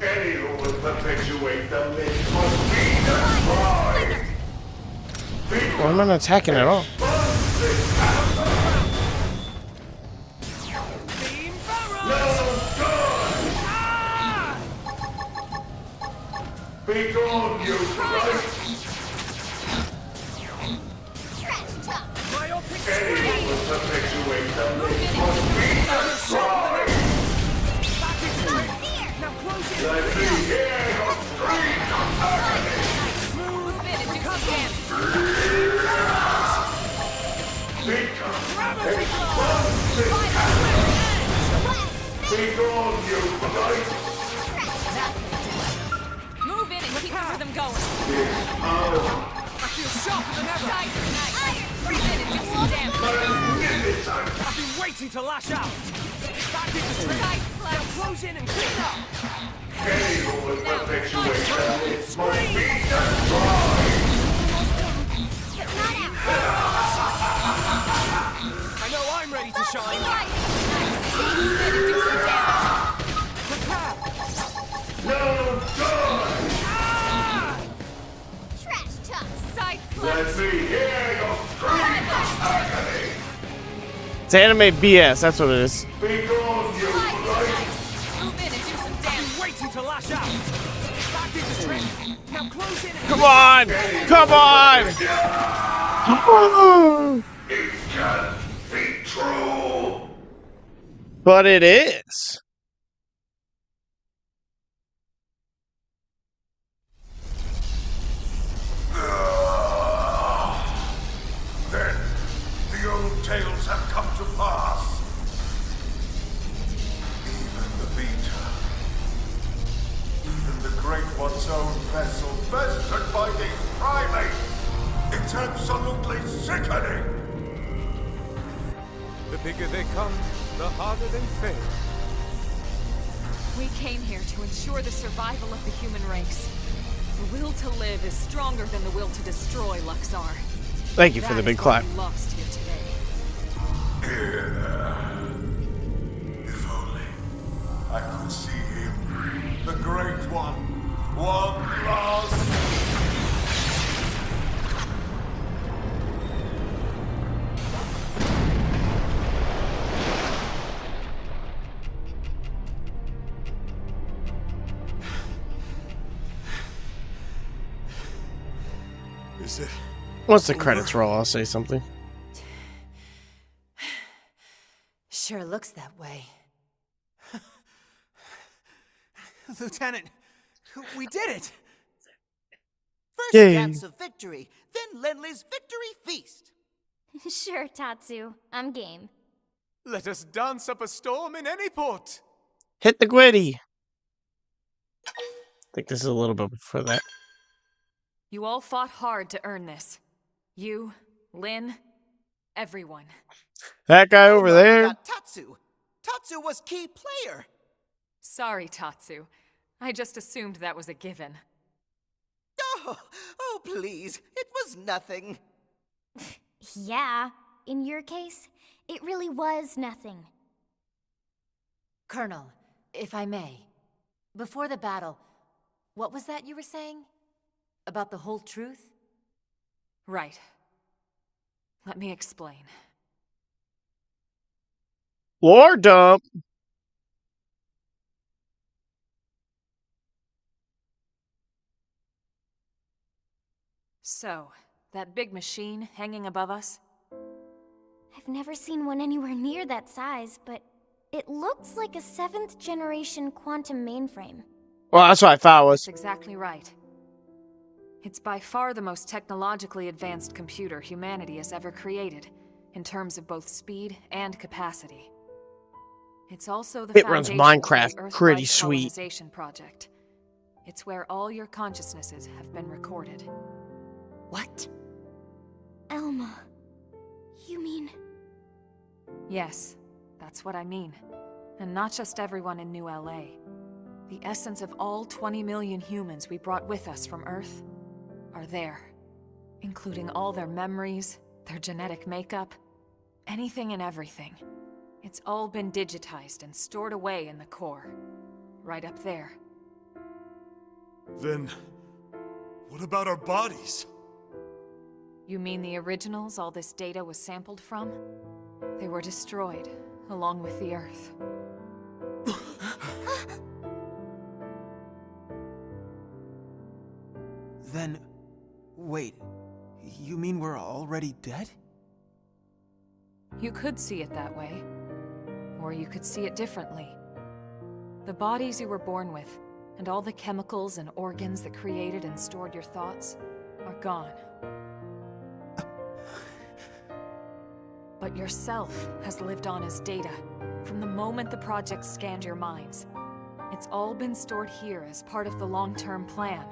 Any who will perpetuate the myth must be destroyed. Well, I'm not attacking at all. Be gone, you Christ! Any who will perpetuate the myth must be destroyed. Let me hear your screams of agony. Be gone, you Christ! Move in and keep the rhythm going. Oh. I feel sharper than ever. Move in and do some damage. I've been waiting to lash out. Back into trip. Now close in and clean up. Any who will perpetuate the myth must be destroyed. I know I'm ready to shine. Prepare. No good! Trash talk. Side Let me hear your screams of agony. It's anime BS, that's what it is. Be gone, you Christ! Move in and do some damage. Waiting to lash out. Back into trip. Now close in and Come on! Come on! It can't be true! But it is. Then the old tales have come to pass. Even the Vita. Even the Great One's own vessel, bested by these primates. It's absolutely sickening. The bigger they come, the harder they fail. We came here to ensure the survival of the human race. The will to live is stronger than the will to destroy, Luxar. Thank you for the big clap. That is why we lost here today. If only I could see him, the Great One, one last. Is it? Once the credits roll, I'll say something. Sure looks that way. Lieutenant, we did it! First Yay. dance of victory, then Lenley's victory feast. Sure, Tatsu. I'm game. Let us dance up a storm in any port. Hit the Gwitty. I think this is a little bit before that. You all fought hard to earn this. You, Lin, everyone. That guy over there. Got Tatsu. Tatsu was key player. Sorry, Tatsu. I just assumed that was a given. Oh, please. It was nothing. Yeah, in your case, it really was nothing. Colonel, if I may, before the battle, what was that you were saying? About the whole truth? Right. Let me explain. Lore dump. So, that big machine hanging above us? I've never seen one anywhere near that size, but it looks like a 7th generation quantum mainframe. Well, that's what I thought it was. That's exactly right. It's by far the most technologically advanced computer humanity has ever created, in terms of both speed and capacity. It's also the It runs foundation for Minecraft the Earth pretty Life sweet. Colonization project. It's where all your consciousnesses have been recorded. What? Elma. You mean... Yes, that's what I mean. And not just everyone in New LA. The essence of all 20 million humans we brought with us from Earth are there, including all their memories, their genetic makeup, anything and everything. It's all been digitized and stored away in the core, right up there. Then, what about our bodies? You mean the originals all this data was sampled from? They were destroyed, along with the Earth. Then, wait, you mean we're already dead? You could see it that way, or you could see it differently. The bodies you were born with, and all the chemicals and organs that created and stored your thoughts, are gone. But yourself has lived on as data, from the moment the project scanned your minds. It's all been stored here as part of the long-term plan,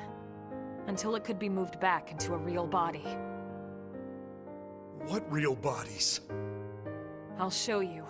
until it could be moved back into a real body. What real bodies? I'll show you.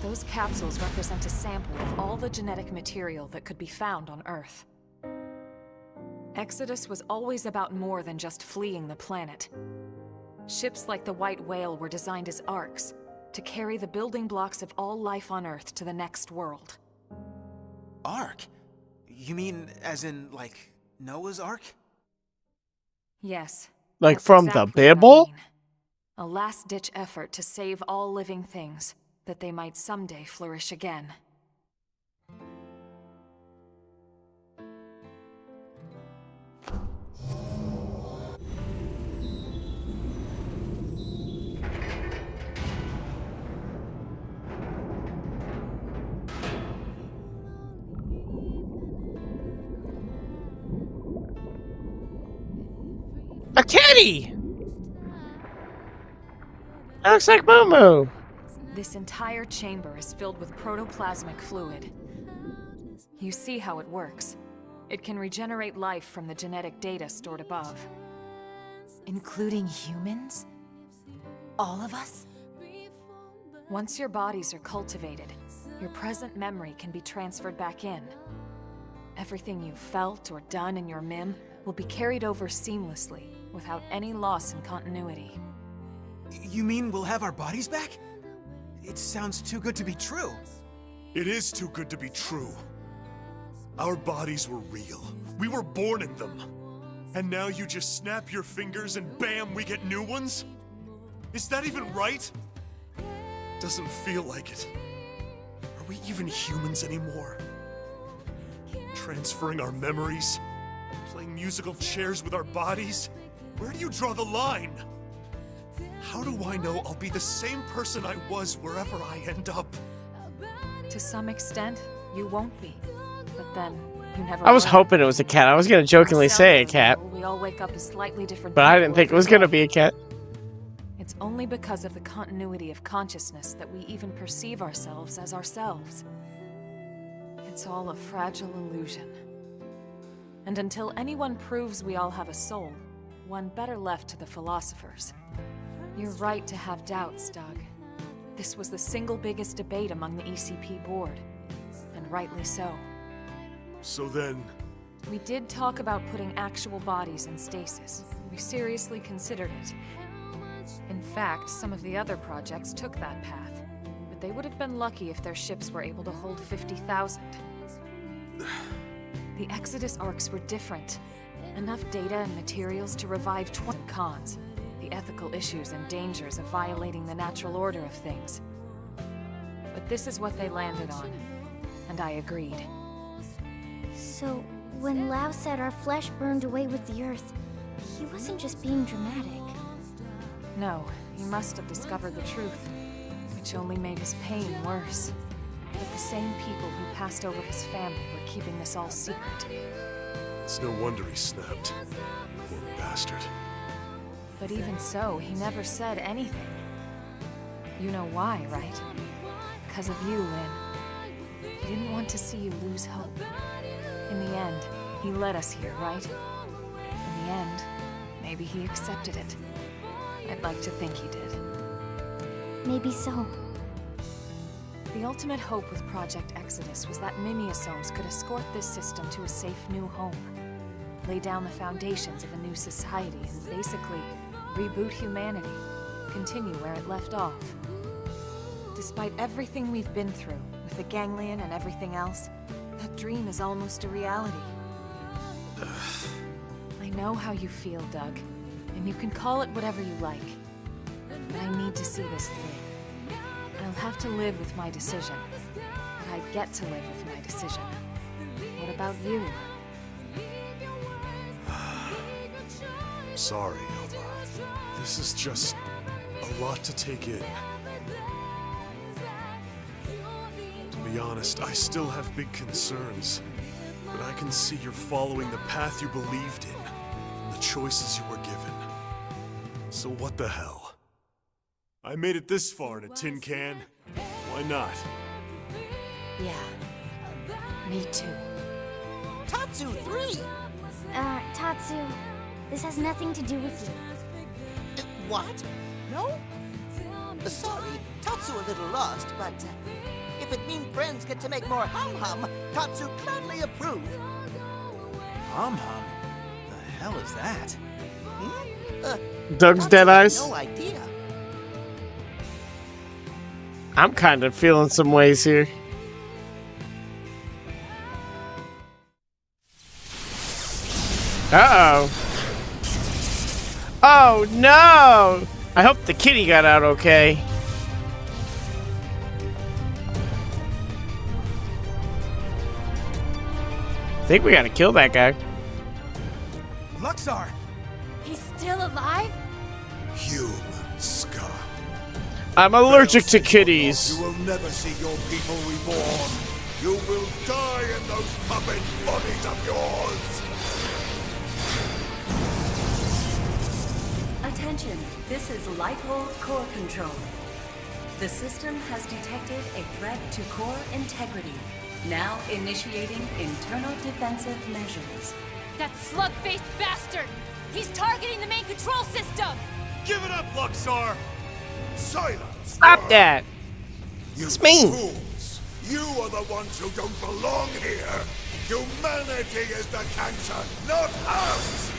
Those capsules represent a sample of all the genetic material that could be found on Earth. Exodus was always about more than just fleeing the planet. Ships like the White Whale were designed as arks, to carry the building blocks of all life on Earth to the next world. Ark? You mean as in, like, Noah's Ark? Yes. Like that's from exactly the Bible? what I mean. A last-ditch effort to save all living things, that they might someday flourish again. A kitty! That looks like Momo. This entire chamber is filled with protoplasmic fluid. You see how it works. It can regenerate life from the genetic data stored above. Including humans? All of us? Once your bodies are cultivated, your present memory can be transferred back in. Everything you've felt or done in your MIM will be carried over seamlessly, without any loss in continuity. You mean we'll have our bodies back? It sounds too good to be true. It is too good to be true. Our bodies were real. We were born in them. And now you just snap your fingers and bam, we get new ones? Is that even right? Doesn't feel like it. Are we even humans anymore? Transferring our memories? Playing musical chairs with our bodies? Where do you draw the line? How do I know I'll be the same person I was wherever I end up? To some extent, you won't be. But then, you never I was will. hoping it was a cat. I was gonna jokingly say a cat, We all wake up as slightly different but I people didn't think it every was gonna day. be a cat. It's only because of the continuity of consciousness that we even perceive ourselves as ourselves. It's all a fragile illusion. And until anyone proves we all have a soul, one better left to the philosophers. You're right to have doubts, Doug. This was the single biggest debate among the ECP board, and rightly so. So then... We did talk about putting actual bodies in stasis. We seriously considered it. In fact, some of the other projects took that path, but they would have been lucky if their ships were able to hold 50,000. The Exodus arcs were different. Enough data and materials to revive 20 cons. The ethical issues and dangers of violating the natural order of things. But this is what they landed on, and I agreed. So, when Lao said our flesh burned away with the earth, he wasn't just being dramatic. No, he must have discovered the truth, which only made his pain worse. But the same people who passed over his family were keeping this all secret. It's no wonder he snapped. Poor bastard. But even so, he never said anything. You know why, right? Because of you, Lynn. He didn't want to see you lose hope. In the end, he led us here, right? In the end, maybe he accepted it. I'd like to think he did. Maybe so. The ultimate hope with Project Exodus was that Mimiosomes could escort this system to a safe new home, lay down the foundations of a new society, and basically reboot humanity, continue where it left off. Despite everything we've been through, with the ganglion and everything else, that dream is almost a reality. I know how you feel, Doug, and you can call it whatever you like. But I need to see this through. I'll have to live with my decision, but I get to live with my decision. What about you? I'm sorry, Elma. This is just a lot to take in. To be honest, I still have big concerns, but I can see you're following the path you believed in, and the choices you were given. So what the hell? I made it this far in a tin can. Why not? Yeah. Me too. Tatsu 3! Tatsu, this has nothing to do with you. What? No? Sorry, Tatsu a little lost, but if it means friends get to make more hum-hum, Tatsu gladly approve. Hum-hum? The hell is that? Doug's dead eyes. No idea. I'm kind of feeling some ways here. Uh-oh. Oh, no! I hope the kitty got out okay. I think we gotta kill that guy. Luxar! He's still alive? Human scum. I'm allergic to kitties. You will never see your people reborn. You will die in those puppet bodies of yours. Attention, this is Lighthold Core Control. The system has detected a threat to core integrity. Now initiating internal defensive measures. That slug-faced bastard! He's targeting the main control system! Give it up, Luxar! Silence! Stop that! You It's mean. fools! You are the ones who don't belong here! Humanity is the cancer, not us!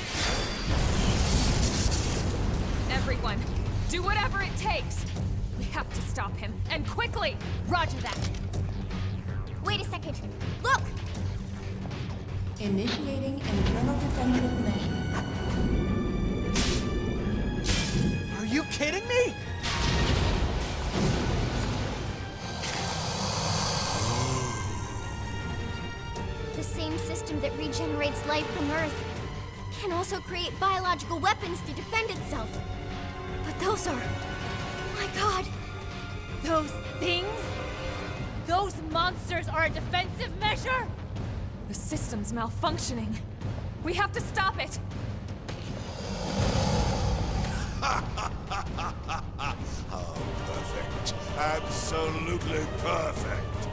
Everyone, do whatever it takes! We have to stop him, and quickly! Roger that. Wait a second. Look! Initiating internal defensive measures. Are you kidding me? The same system that regenerates life from Earth can also create biological weapons to defend itself. But those are... my God! Those things? Those monsters are a defensive measure? The system's malfunctioning. We have to stop it! Oh, perfect. Absolutely perfect.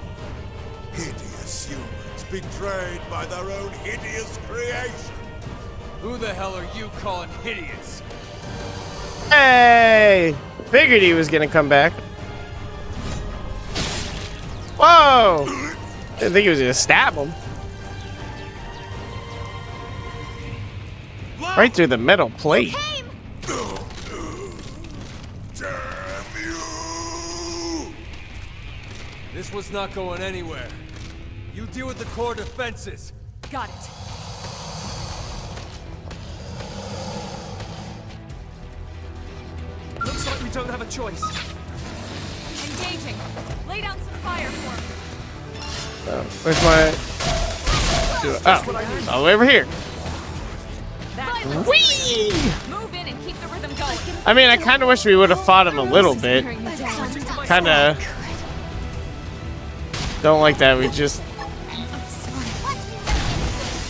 Hideous humans betrayed by their own hideous creation. Who the hell are you calling hideous? Hey! Figured he was gonna come back. Whoa! Didn't think he was gonna stab him. Right through the metal plate. Damn you! This was not going anywhere. You deal with the core defenses. Got it. Looks like we don't have a choice. Engaging. Lay down some fire for him. Where's my... Oh, all the way over here. Whee! Move in and keep the rhythm going. I mean, I kind of wish we would have fought him a little bit. Kind of... don't like that we just...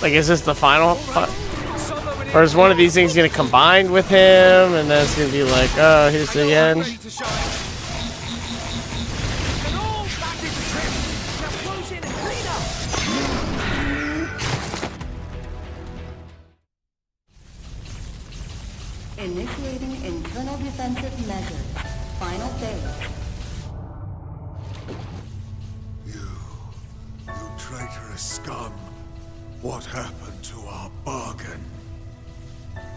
Like, is this the final? Or is one of these things gonna combine with him, and then it's gonna be like, oh, here's the end? Initiating internal defensive measures. Final phase. You traitorous scum. What happened to our bargain?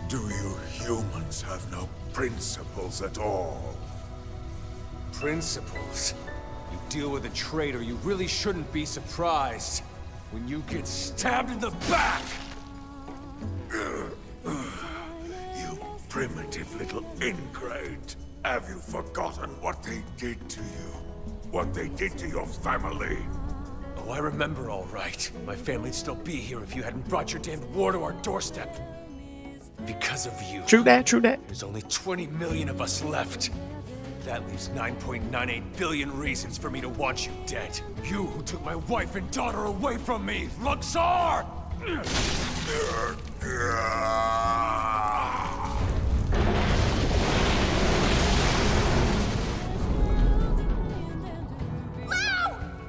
Do you humans have no principles at all? Principles? You deal with a traitor, you really shouldn't be surprised when you get stabbed in the back! You primitive little ingrate. Have you forgotten what they did to you? What they did to your family? Oh, I remember all right. My family'd still be here if you hadn't brought your damned war to our doorstep. Because of you. True that, true that. There's only 20 million of us left. That leaves 9.98 billion reasons for me to want you dead. You who took my wife and daughter away from me, Luxor!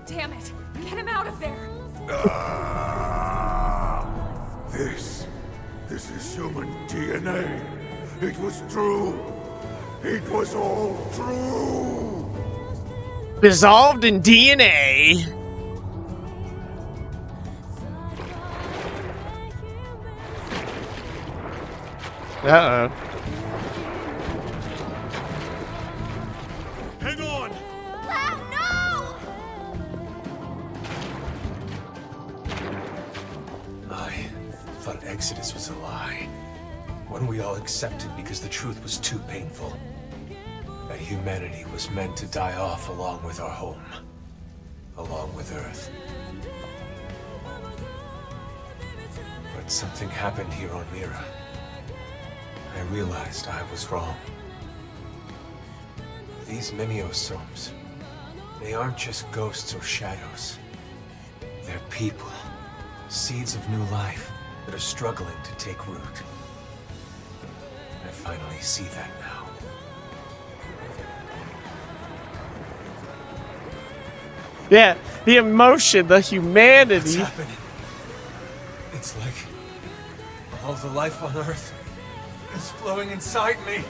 Damn it! Get him out of there! This is human DNA. It was true. It was all true. Dissolved in DNA. Uh-oh. Hang on! No! I thought Exodus was a lie. One we all accepted because the truth was too painful. That humanity was meant to die off along with our home. Along with Earth. But something happened here on Mira. I realized I was wrong. These Mimiosomes, they aren't just ghosts or shadows. They're people. Seeds of new life that are struggling to take root. I finally see that now. Yeah, the emotion, the humanity. What's happening? It's like all the life on Earth is flowing inside me.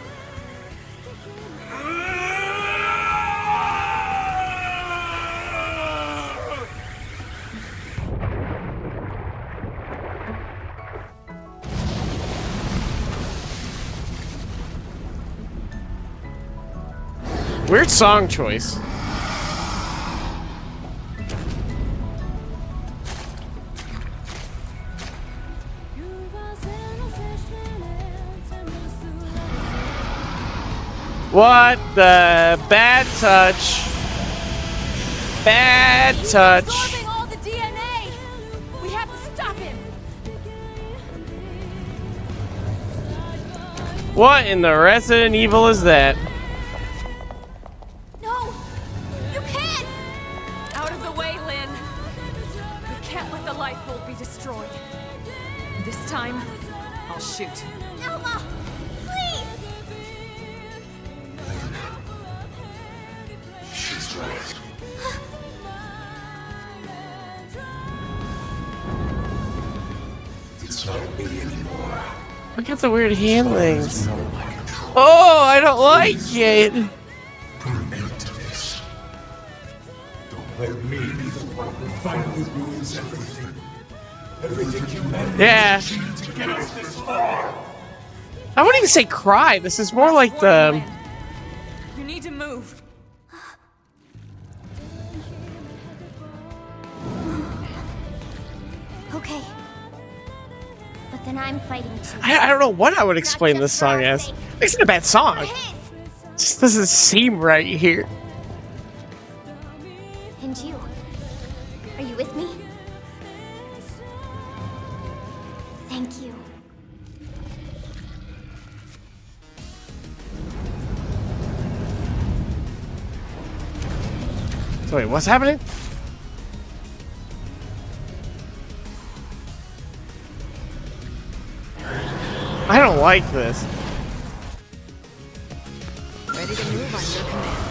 Weird song choice. What the bad touch? Bad touch. Absorbing all the DNA. We have to stop him. What in the Resident Evil is that? No! You can't! Out of the way, Lynn. We can't let the life hold be destroyed. This time, I'll shoot. Elma! Please! She's right. It's not me anymore. Look at the weird handlings. Oh, I don't like it. Put an end to this. Don't let me be the one who finally ruins everything. Everything humanity Yeah. achieved to get us this far. I wouldn't even say cry. This is more like the. You need to move. Okay. But then I'm fighting too. I don't know what I would explain this song as. It's not a bad song. It just doesn't seem right here. And you? Are you with me? Thank you. So wait, what's happening? I don't like this. Ready to move on your command.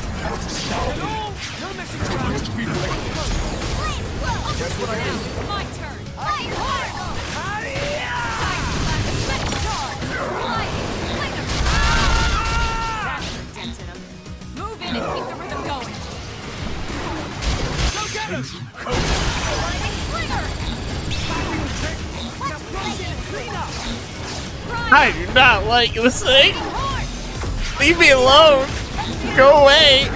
Just what I need. My turn. Fire hard. Move in and keep the rhythm going. Go get him! I do not like this thing. Leave me alone. Go away.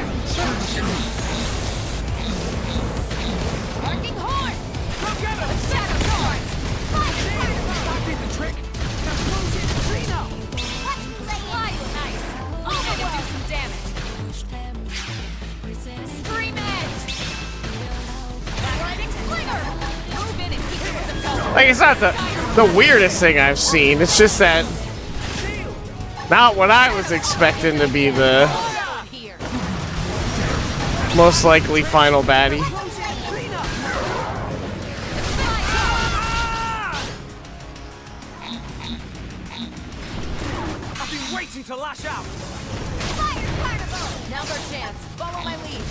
Like, it's not the weirdest thing I've seen. It's just that not what I was expecting to be the most likely final baddie. I've been waiting to lash out. Now's our chance. Follow my lead.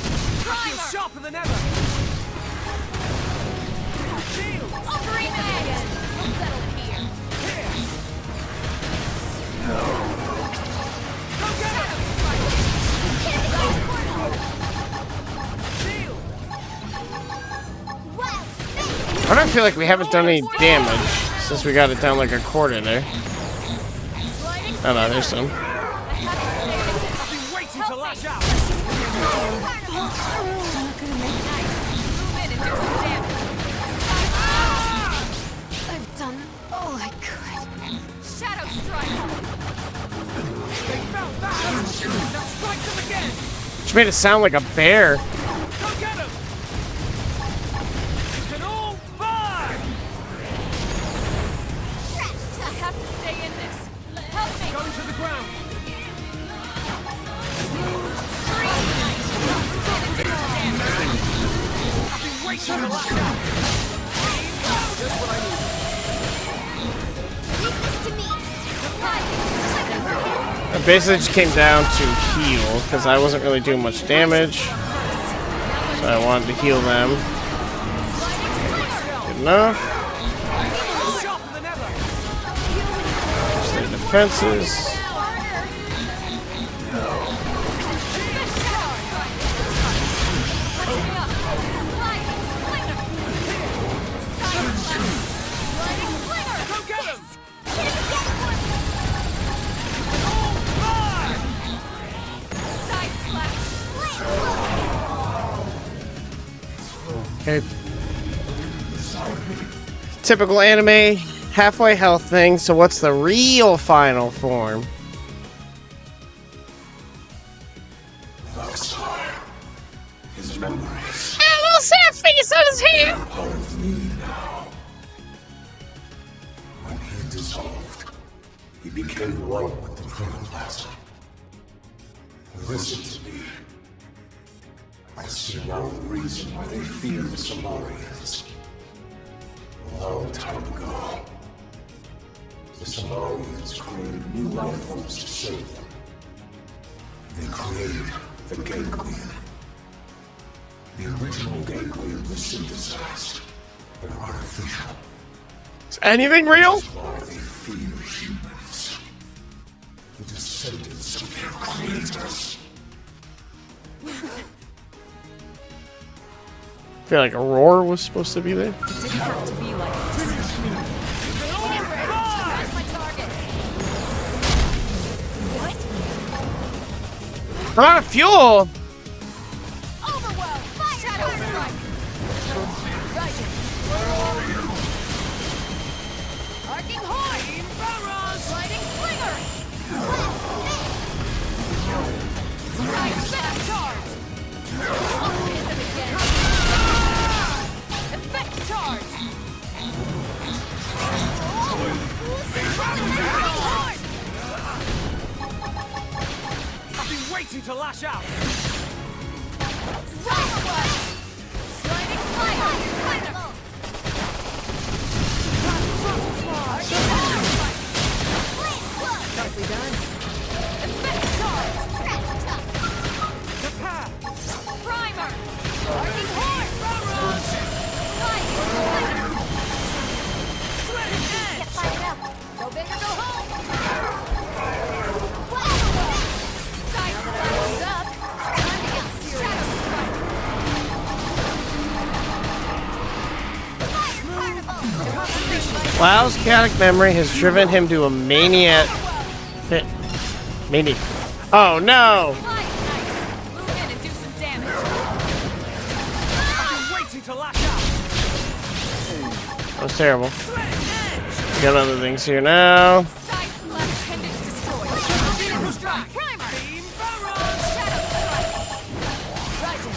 I feel sharper than ever. I don't feel like we haven't done any damage since we got it down like a quarter there. Oh no, there's some. I've been waiting to lash out. I've done all I could. Shadow strike. They found that. Now strike them again. Which made it sound like a bear. Go get him. You can all fly. I have to stay in this. Help me. Going to the ground. I've been waiting to lash out. Just what I need. It basically just came down to heal because I wasn't really doing much damage. So I wanted to heal them. Good enough. Stay defenses. Okay. Typical anime halfway health thing, so what's the real final form? His memories. A little sad face on his head. Part of me now. When he dissolved, he became one with the protoplasm. Listen to me. I see now the reason why they fear the Solarians. A long time ago, the Solarians created new life forms to save them. They created the ganglion. The original ganglion was synthesized, but artificial. Is anything real? That's why they fear humans. The descendants of their creators. I feel like Aurora was supposed to be there. It didn't have to be like this. That's my target. I'm out of fuel! Overwhelm! Shadow strike! Rising! Arcing horn! Sliding slinger! Strike back charge! I'll hit them again! Effect charge! I've been waiting to lash out. Sliding fire! Lau's chaotic memory has driven him to a maniac. Maniac. Oh no! Move in and do some damage. I've been waiting to lash out. That was terrible. We got other things here now. Side slash appendage destroyed. Shadow strike. Primer. Beam barrage. Shadow strike. Roger.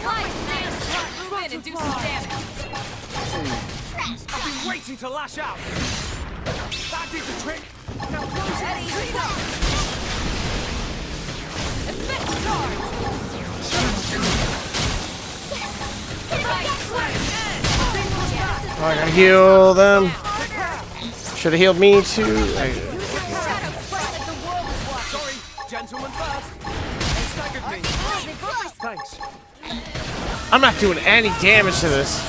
Light dance. Move in and do some damage. I've been waiting to lash out. That did the trick. Now close it and clean up. Effect charge. Oh, I gotta heal them. Should have healed me too. Sorry, gentlemen first. They staggered me. Thanks. I'm not doing any damage to this.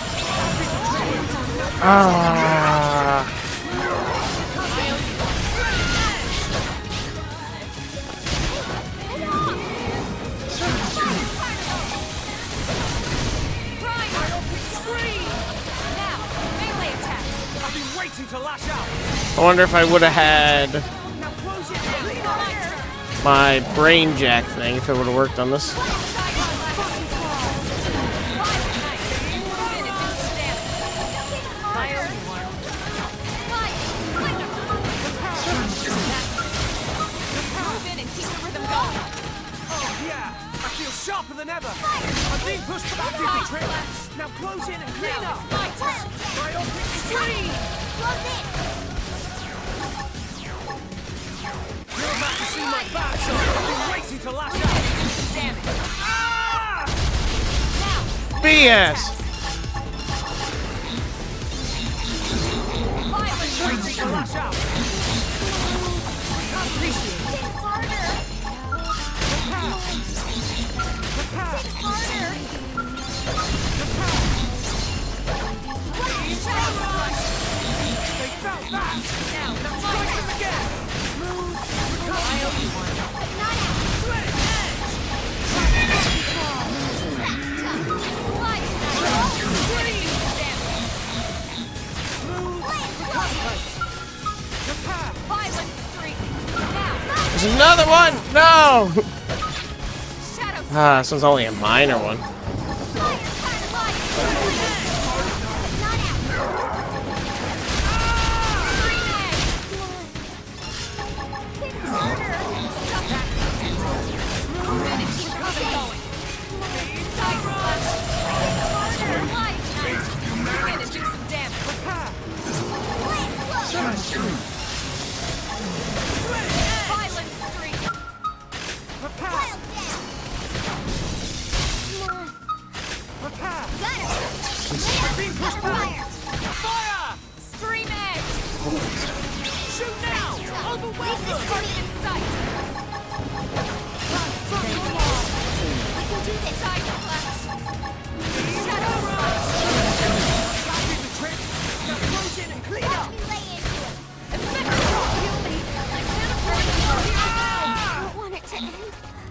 Ah. I wonder if I would have had my brain jack thing, if it would have worked on this. Sharper than ever. I'm being pushed back in the trick. Now close in and clean up. Myopic screen. Close in. You're about to see my back shot. I've been waiting to lash out. Damn it. Ah! BS. Waiting to lash out. Appreciate it. Harder. They felt that! Now strike them again! Move! There's another one! No! Ah, this one's only a minor one.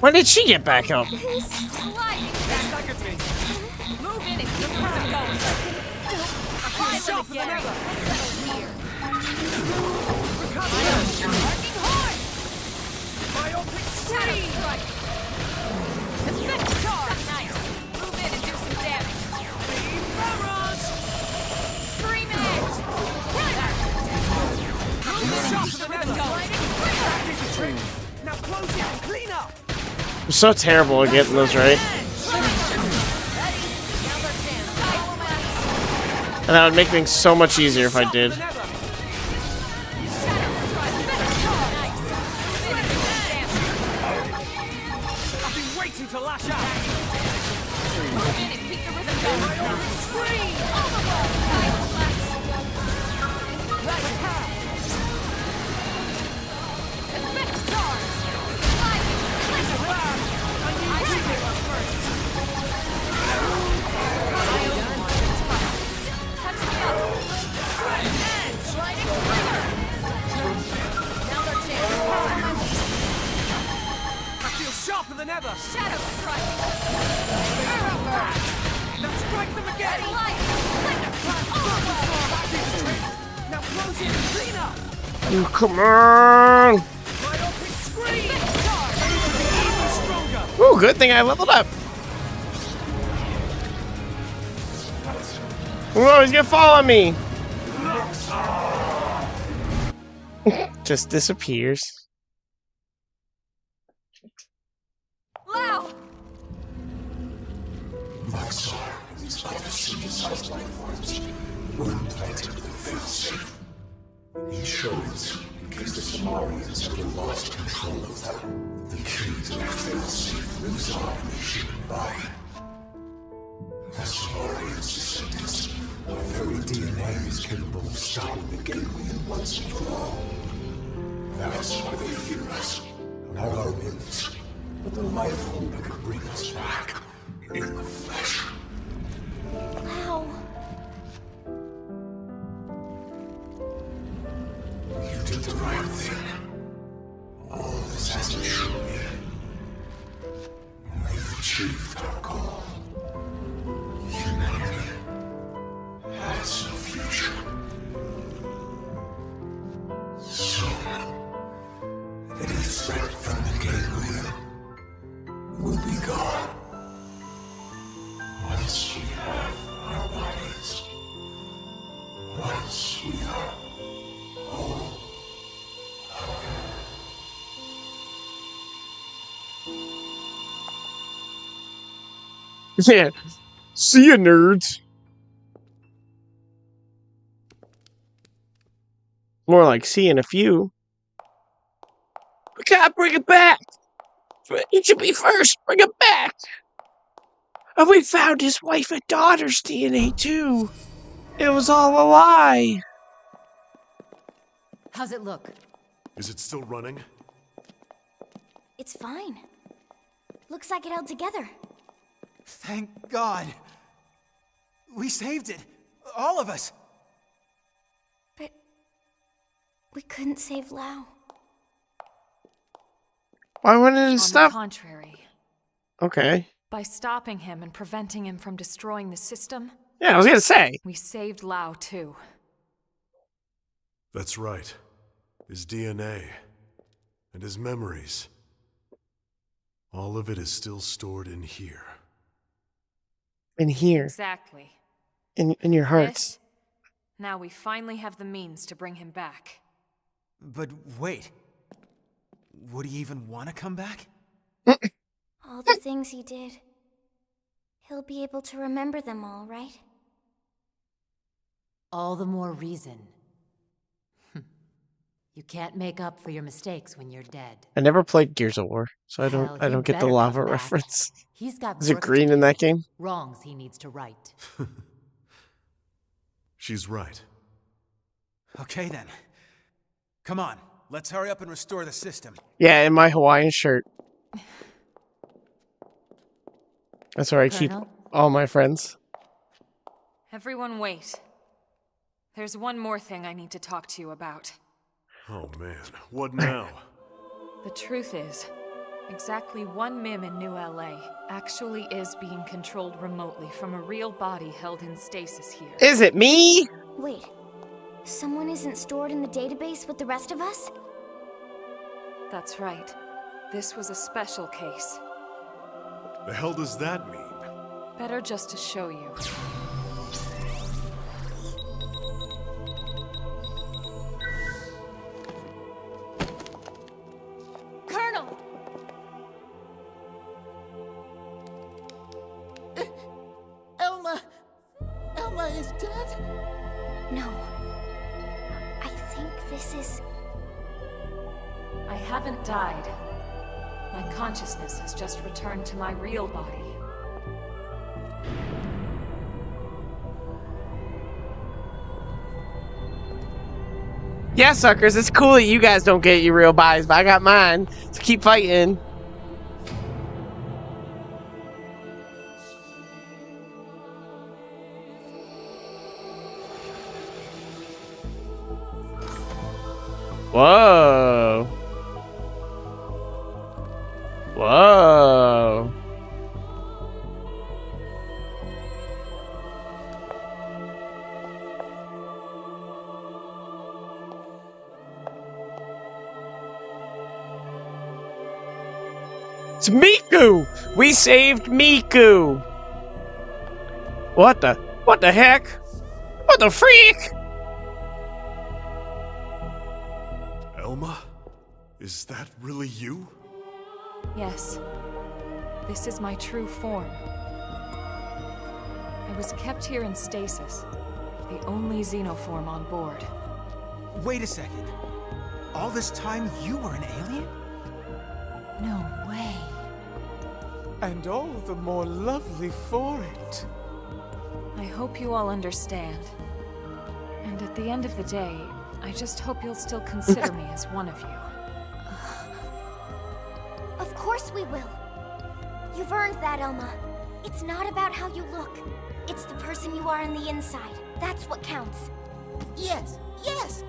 When did she get back up? Now close it and clean up. I'm so terrible at getting those right. And that would make things so much easier if I did. I've been waiting to lash out. Keep the rhythm going. Scream! Sharper than ever! Shadow strike! Now strike them again! Oh, come on! Oh, good thing I leveled up. Whoa, he's gonna fall on me. Just disappears. Lao! Maxar and these other synthesized life forms were implanted with a failsafe. Insurance, in case the Samarians ever lost control of them. The key to their failsafe lives on in the human body. The Samarians' descendants, our very DNA is capable of stopping the ganglion once and for all. That's why they fear us. Not our winds, but the life form that could bring us back in the flesh. Wow. You did the right thing. All this has to show me. We've achieved our goal. Humanity has no future. Soon, any threat from the ganglion will be gone. Once we have our bodies. Once we are whole. Yeah. See ya, nerds. More like seeing a few. We gotta bring it back. It should be first. Bring it back. And we found his wife and daughter's DNA too. It was all a lie. How's it look? Is it still running? It's fine. Looks like it held together. Thank God. We saved it. All of us. But we couldn't save Lao. Why wouldn't it stop? On the contrary. Okay. By stopping him and preventing him from destroying the system. Yeah, I was gonna say. We saved Lao too. That's right. His DNA. And his memories. All of it is still stored in here. In here. Exactly. In your hearts. This, now we finally have the means to bring him back. But wait. Would he even want to come back? All the things he did. He'll be able to remember them all, right? All the more reason. You can't make up for your mistakes when you're dead. I never played Gears of War, so I Hell, don't get the better lava come back. reference. He's got Is it work to green in do. that game? Wrongs he needs to right. She's right. Okay then. Come on, let's hurry up and restore the system. Yeah, in my Hawaiian shirt. That's where I keep Colonel? all my friends. Everyone wait. There's one more thing I need to talk to you about. Oh man, what now? The truth is, exactly one MIM in New LA actually is being controlled remotely from a real body held in stasis here. Is it me? Wait, someone isn't stored in the database with the rest of us? That's right. This was a special case. The hell does that mean? Better just to show you. Colonel! Elma is dead? No. I think this is... I haven't died. My consciousness has just returned to my real body. Yeah, suckers, it's cool that you guys don't get your real bodies, but I got mine. So keep fighting. Whoa. Whoa. It's Miku! We saved Miku! What the heck? What the freak? Elma? Is that really you? Yes. This is my true form. I was kept here in stasis, the only xenoform on board. Wait a second. All this time you were an alien? No way. And all the more lovely for it. I hope you all understand. And at the end of the day, I just hope you'll still consider me as one of you. Of course we will. You've earned that, Elma. It's not about how you look. It's the person you are on the inside. That's what counts. Yes, yes.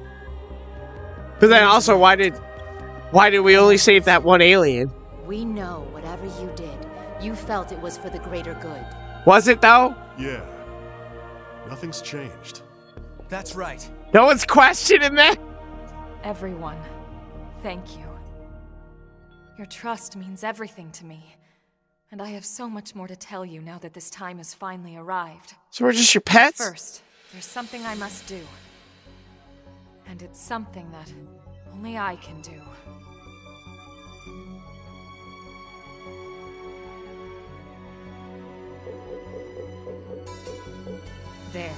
But then also, why did we only save that one alien? We know whatever you did, you felt it was for the greater good. Was it though? Yeah. Nothing's changed. That's right. No one's questioning that. Everyone, thank you. Your trust means everything to me. And I have so much more to tell you now that this time has finally arrived. So we're just your pets? First, there's something I must do. And it's something that only I can do. There.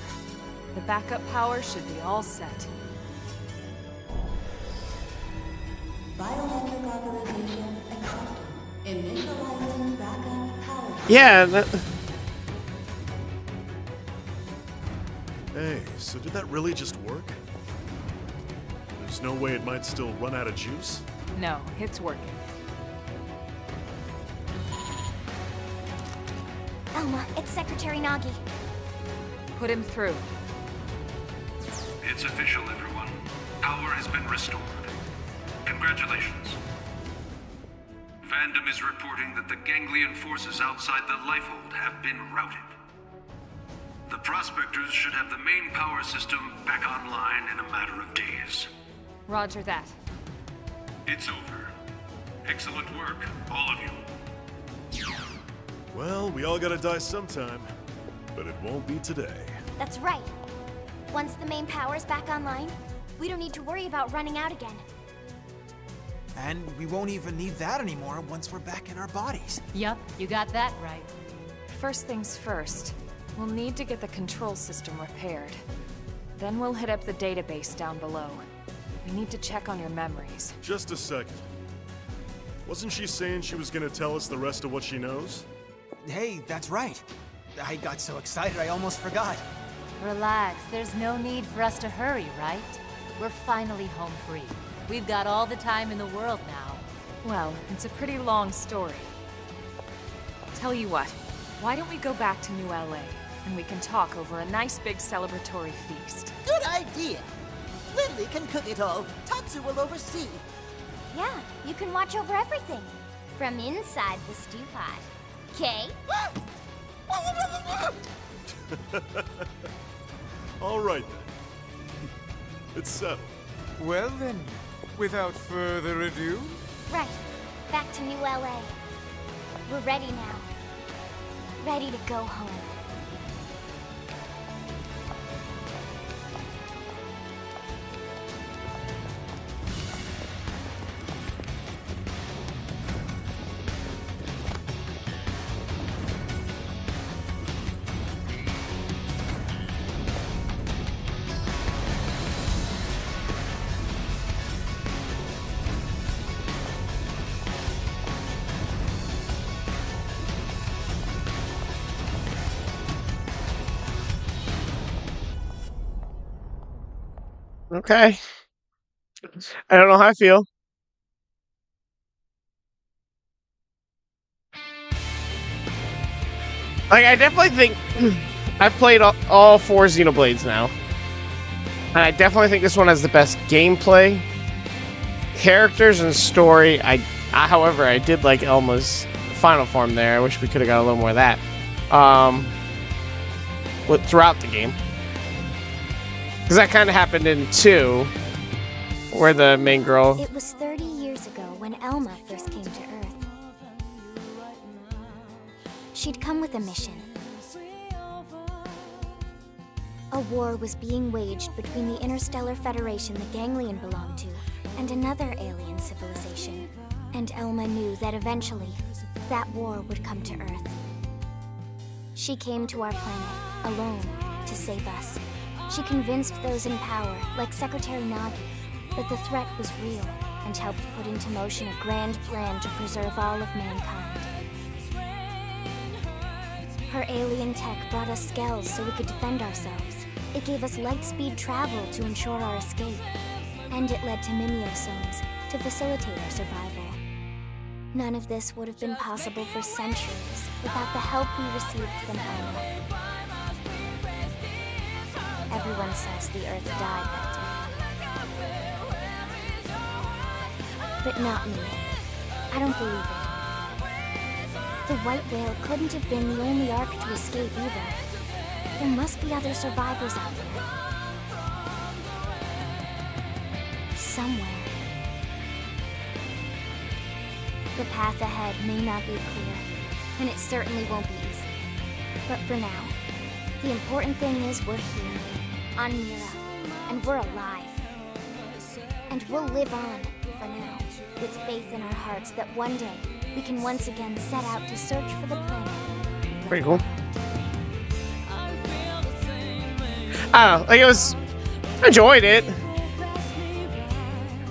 The backup power should be all set. Biometric authorization accepted. Initializing backup power. Yeah. Hey, so did that really just work? There's no way it might still run out of juice? No, it's working. Elma, it's Secretary Nagi. Put him through. It's official, everyone. Power has been restored. Congratulations. Fandom is reporting that the ganglion forces outside the Lifehold have been routed. The Prospectors should have the main power system back online in a matter of days. Roger that. It's over. Excellent work, all of you. Well, we all gotta die sometime, but it won't be today. That's right. Once the main power's back online, we don't need to worry about running out again. And we won't even need that anymore once we're back in our bodies. Yup, you got that right. First things first, we'll need to get the control system repaired. Then we'll hit up the database down below. We need to check on your memories. Just a second. Wasn't she saying she was gonna tell us the rest of what she knows? Hey, that's right. I got so excited I almost forgot. Relax, there's no need for us to hurry, right? We're finally home free. We've got all the time in the world now. Well, it's a pretty long story. Tell you what, why don't we go back to New LA, and we can talk over a nice big celebratory feast. Good idea. Lindley can cook it all. Tatsu will oversee. Yeah, you can watch over everything. From inside the stew pot. Okay? All right then. It's settled. Well then, without further ado... Right. Back to New LA. We're ready now. Ready to go home. Okay. I don't know how I feel. Like, I definitely think I've played all 4 Xenoblades now. And I definitely think this one has the best gameplay, characters, and story. However, I did like Elma's final form there. I wish we could have got a little more of that. Throughout the game. Because that kind of happened in 2, where the main girl... It was 30 years ago when Elma first came to Earth. she'd come with a mission. A war was being waged between the Interstellar Federation the Ganglion belonged to and another alien civilization. And Elma knew that eventually, that war would come to Earth. She came to our planet, alone, to save us. She convinced those in power, like Secretary Nagi, that the threat was real, and helped put into motion a grand plan to preserve all of mankind. Her alien tech brought us skells so we could defend ourselves. It gave us light-speed travel to ensure our escape. And it led to mimeosomes to facilitate our survival. None of this would have been possible for centuries without the help we received from Elma. Everyone says the Earth died that day. But not me. I don't believe it. The white whale couldn't have been the only Ark to escape either. There must be other survivors out there. Somewhere. The path ahead may not be clear, and it certainly won't be easy. But for now, the important thing is we're here, on Mira, and we're alive. And we'll live on, for now, with faith in our hearts that one day we can once again set out to search for the planet. Pretty cool. I don't know, like I enjoyed it.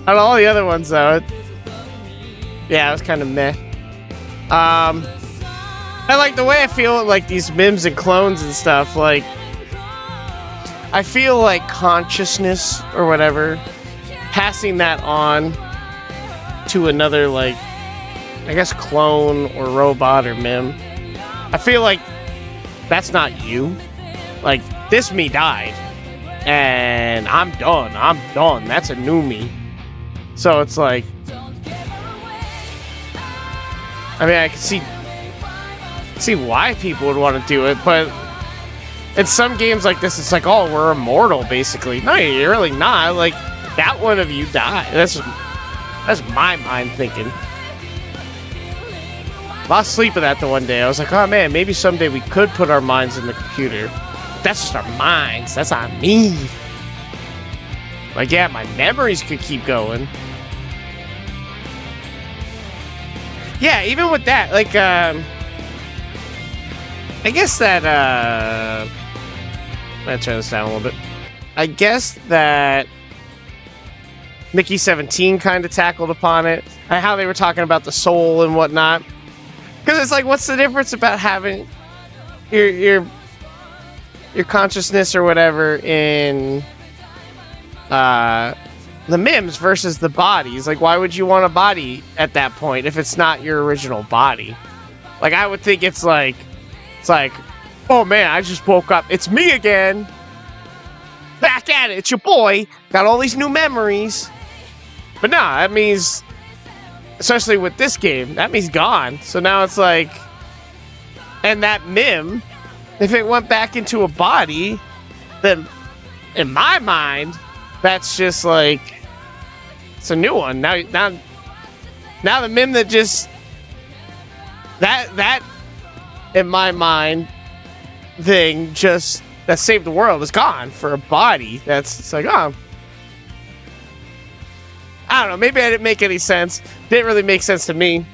Out of all the other ones, though, yeah, it was kind of meh. I like the way I feel like these mims and clones and stuff. Like, I feel like consciousness or whatever, passing that on to another, like, I guess clone or robot or mim. I feel like that's not you. Like, this me died, and I'm done. I'm done. That's a new me. So it's like, I mean, I can see why people would want to do it, but in some games like this, it's like, oh, we're immortal, basically. No, you're really not. Like, that one of you died. That's my mind thinking. Lost sleep of that the one day. I was like, oh man, maybe someday we could put our minds in the computer. But that's just our minds. That's not me. Like, yeah, my memories could keep going. Yeah, even with that, like, I guess that, I'm gonna turn this down a little bit. I guess that Mickey 17 kind of tackled upon it, and how they were talking about the soul and whatnot. Because it's like, what's the difference about having your consciousness or whatever in the mims versus the bodies? Like, why would you want a body at that point if it's not your original body? Like, I would think it's like, oh man, I just woke up. It's me again. Back at it. It's your boy. Got all these new memories. But nah, that means, especially with this game, that means gone. So now it's like, and that mim, if it went back into a body, then in my mind, that's just like, it's a new one. Now the mim that just, that in my mind thing just that saved the world is gone for a body. That's, it's like, oh, I don't know, maybe I didn't make any sense. Didn't really make sense to me.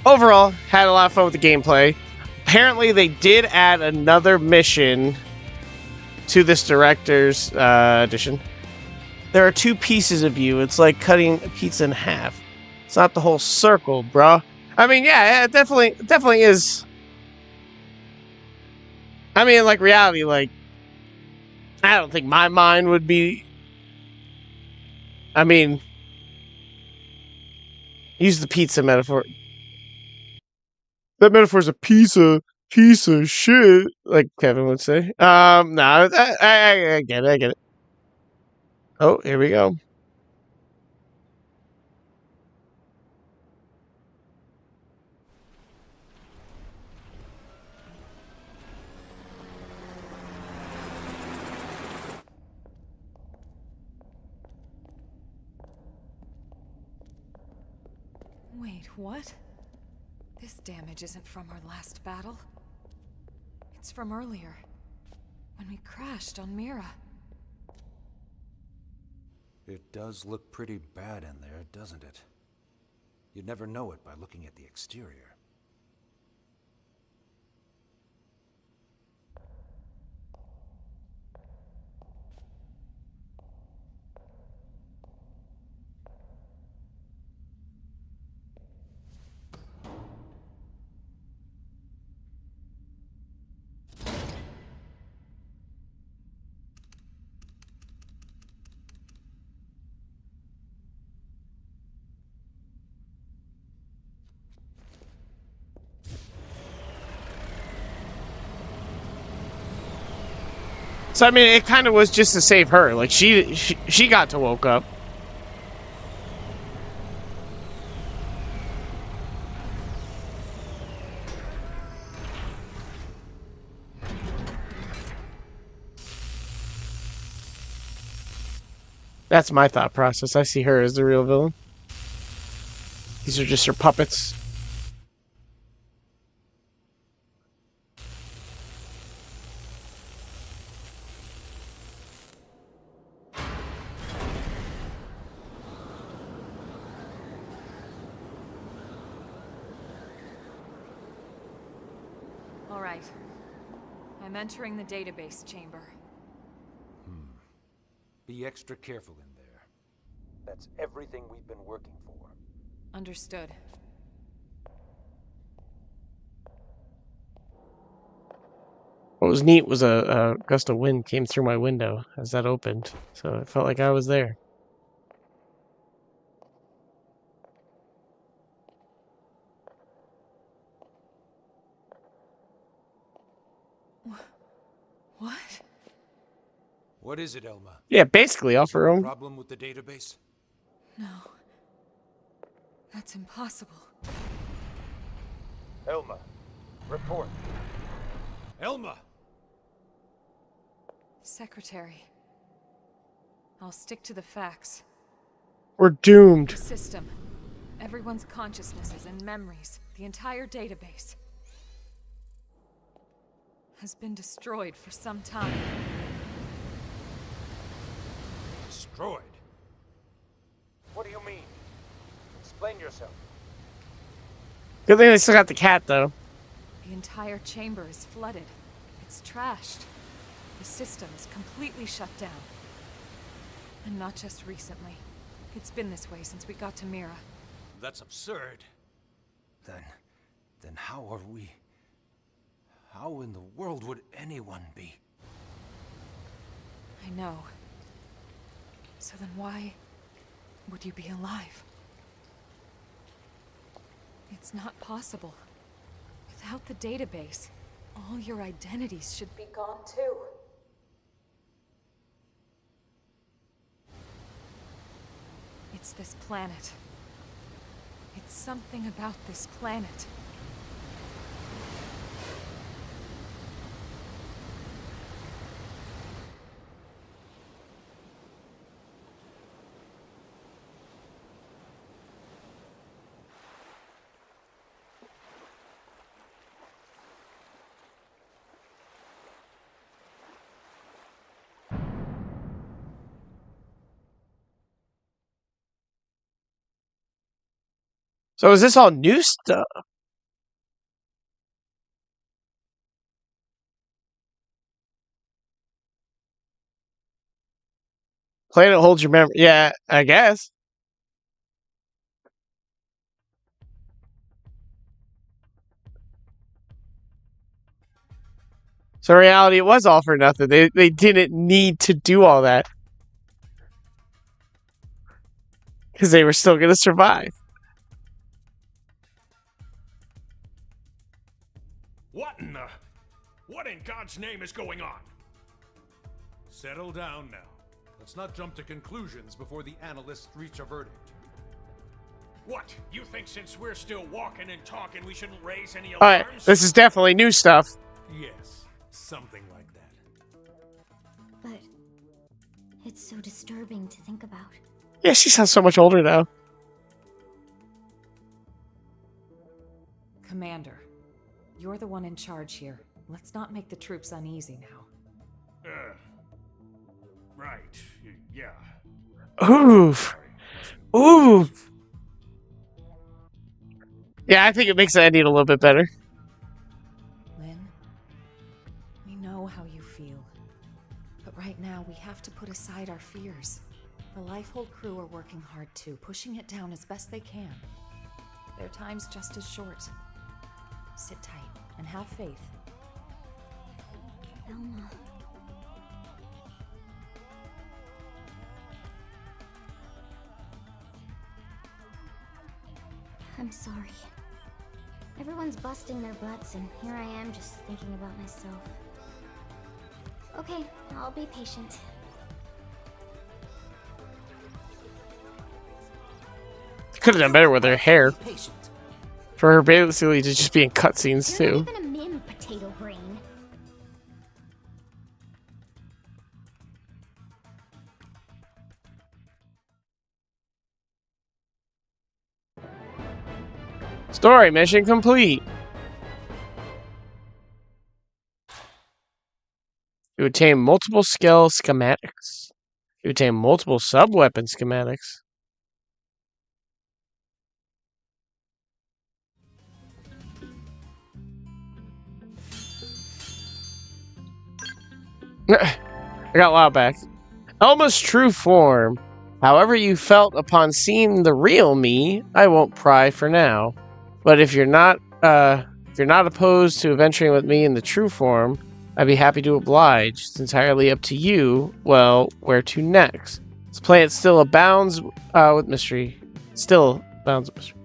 Overall, had a lot of fun with the gameplay. Apparently they did add another mission to this director's edition. There are two pieces of you. It's like cutting a pizza in half. It's not the whole circle, bruh. I mean, yeah, it definitely is. I mean, like, reality, like, I don't think my mind would be, I mean, use the pizza metaphor. That metaphor's a piece of shit, like Kevin would say. No, I get it. Oh, here we go. Wait, what? This damage isn't from our last battle. It's from earlier, when we crashed on Mira. It does look pretty bad in there, doesn't it? You'd never know it by looking at the exterior. So, I mean, it kind of was just to save her. Like, she got to woke up. That's my thought process. I see her as the real villain. These are just her puppets. All right. I'm entering the database chamber. Be extra careful in there. That's everything we've been working for. Understood. What was neat was a gust of wind came through my window as that opened, so it felt like I was there. What? What is it, Elma? Yeah, basically off her own. Problem with the database? No. That's impossible. Elma, report. Elma! Secretary. I'll stick to the facts. We're doomed. The system. Everyone's consciousnesses and memories. The entire database. Has been destroyed for some time. Destroyed? What do you mean? Explain yourself. Good thing they still got the cat, though. The entire chamber is flooded. It's trashed. The system is completely shut down. And not just recently. It's been this way since we got to Mira. That's absurd. Then how are we... How in the world would anyone be? I know. So then why would you be alive? It's not possible. Without the database, all your identities should be gone too. It's this planet. It's something about this planet. So is this all new stuff? Planet holds your memory. Yeah, I guess. So in reality, it was all for nothing. They didn't need to do all that. Because they were still going to survive. What in God's name is going on? Settle down now. Let's not jump to conclusions before the analysts reach a verdict. What? You think since we're still walking and talking, we shouldn't raise any alarms? Alright, this is definitely new stuff. Yes, something like that. But it's so disturbing to think about. Yeah, she sounds so much older now. You're the one in charge here. Let's not make the troops uneasy now. Right. Yeah. Oof. Oof. Yeah, I think it makes the ending a little bit better. Lynn, we know how you feel. But right now, we have to put aside our fears. The Lifehold crew are working hard too, pushing it down as best they can. Their time's just as short. Sit tight and have faith. Elma. I'm sorry. Everyone's busting their butts, and here I am just thinking about myself. Okay, I'll be patient. Could have done better with her hair. For her basically to just be in cutscenes too. You're not even a mim, potato brain. Story mission complete. You obtain multiple skill schematics. You obtain multiple sub-weapon schematics. I got Loud back. Elma's true form. However you felt upon seeing the real me, I won't pry for now. But if you're not opposed to adventuring with me in the true form, I'd be happy to oblige. It's entirely up to you. Well, where to next? This planet still abounds with mystery. Still abounds with mystery.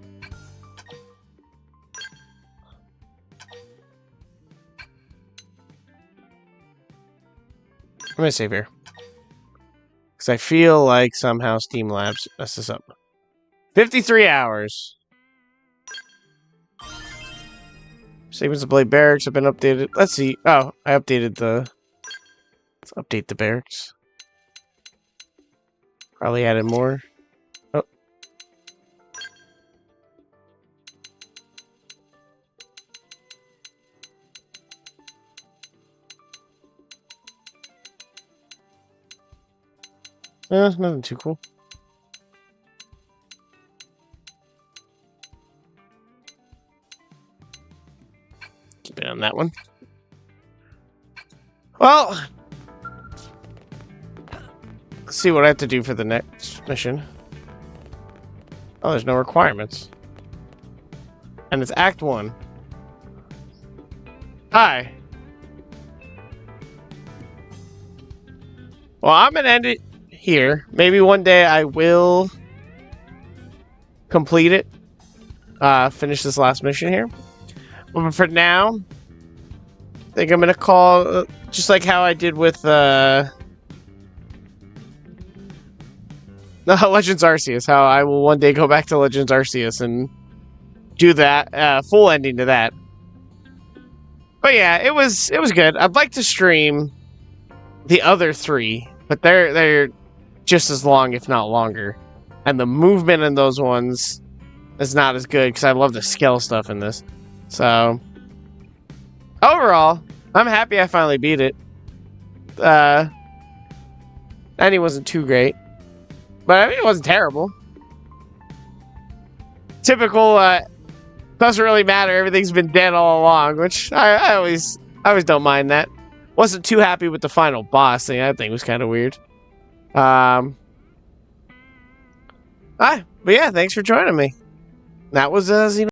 I'm gonna save here. Because I feel like somehow Steam Labs messed this up. 53 hours. Savings of Blade Barracks have been updated. Let's see. Oh, I updated the... Let's update the barracks. Probably added more. Oh. Nothing too cool. Keep it on that one. Well, let's see what I have to do for the next mission. Oh, there's no requirements. And it's Act 1. Hi. Well, I'm gonna end it here. Maybe one day I will complete it. Finish this last mission here. But for now, I think I'm gonna call just like how I did with Legends Arceus. How I will one day go back to Legends Arceus and do that full ending to that. But yeah, it was good. I'd like to stream the other 3, but they're just as long, if not longer. And the movement in those ones is not as good because I love the skill stuff in this. So overall, I'm happy I finally beat it. Ending wasn't too great, but I mean it wasn't terrible. Typical. Doesn't really matter. Everything's been dead all along, which I always don't mind that. Wasn't too happy with the final boss thing. That thing was kind of weird. But yeah, thanks for joining me. That was Xenoblade.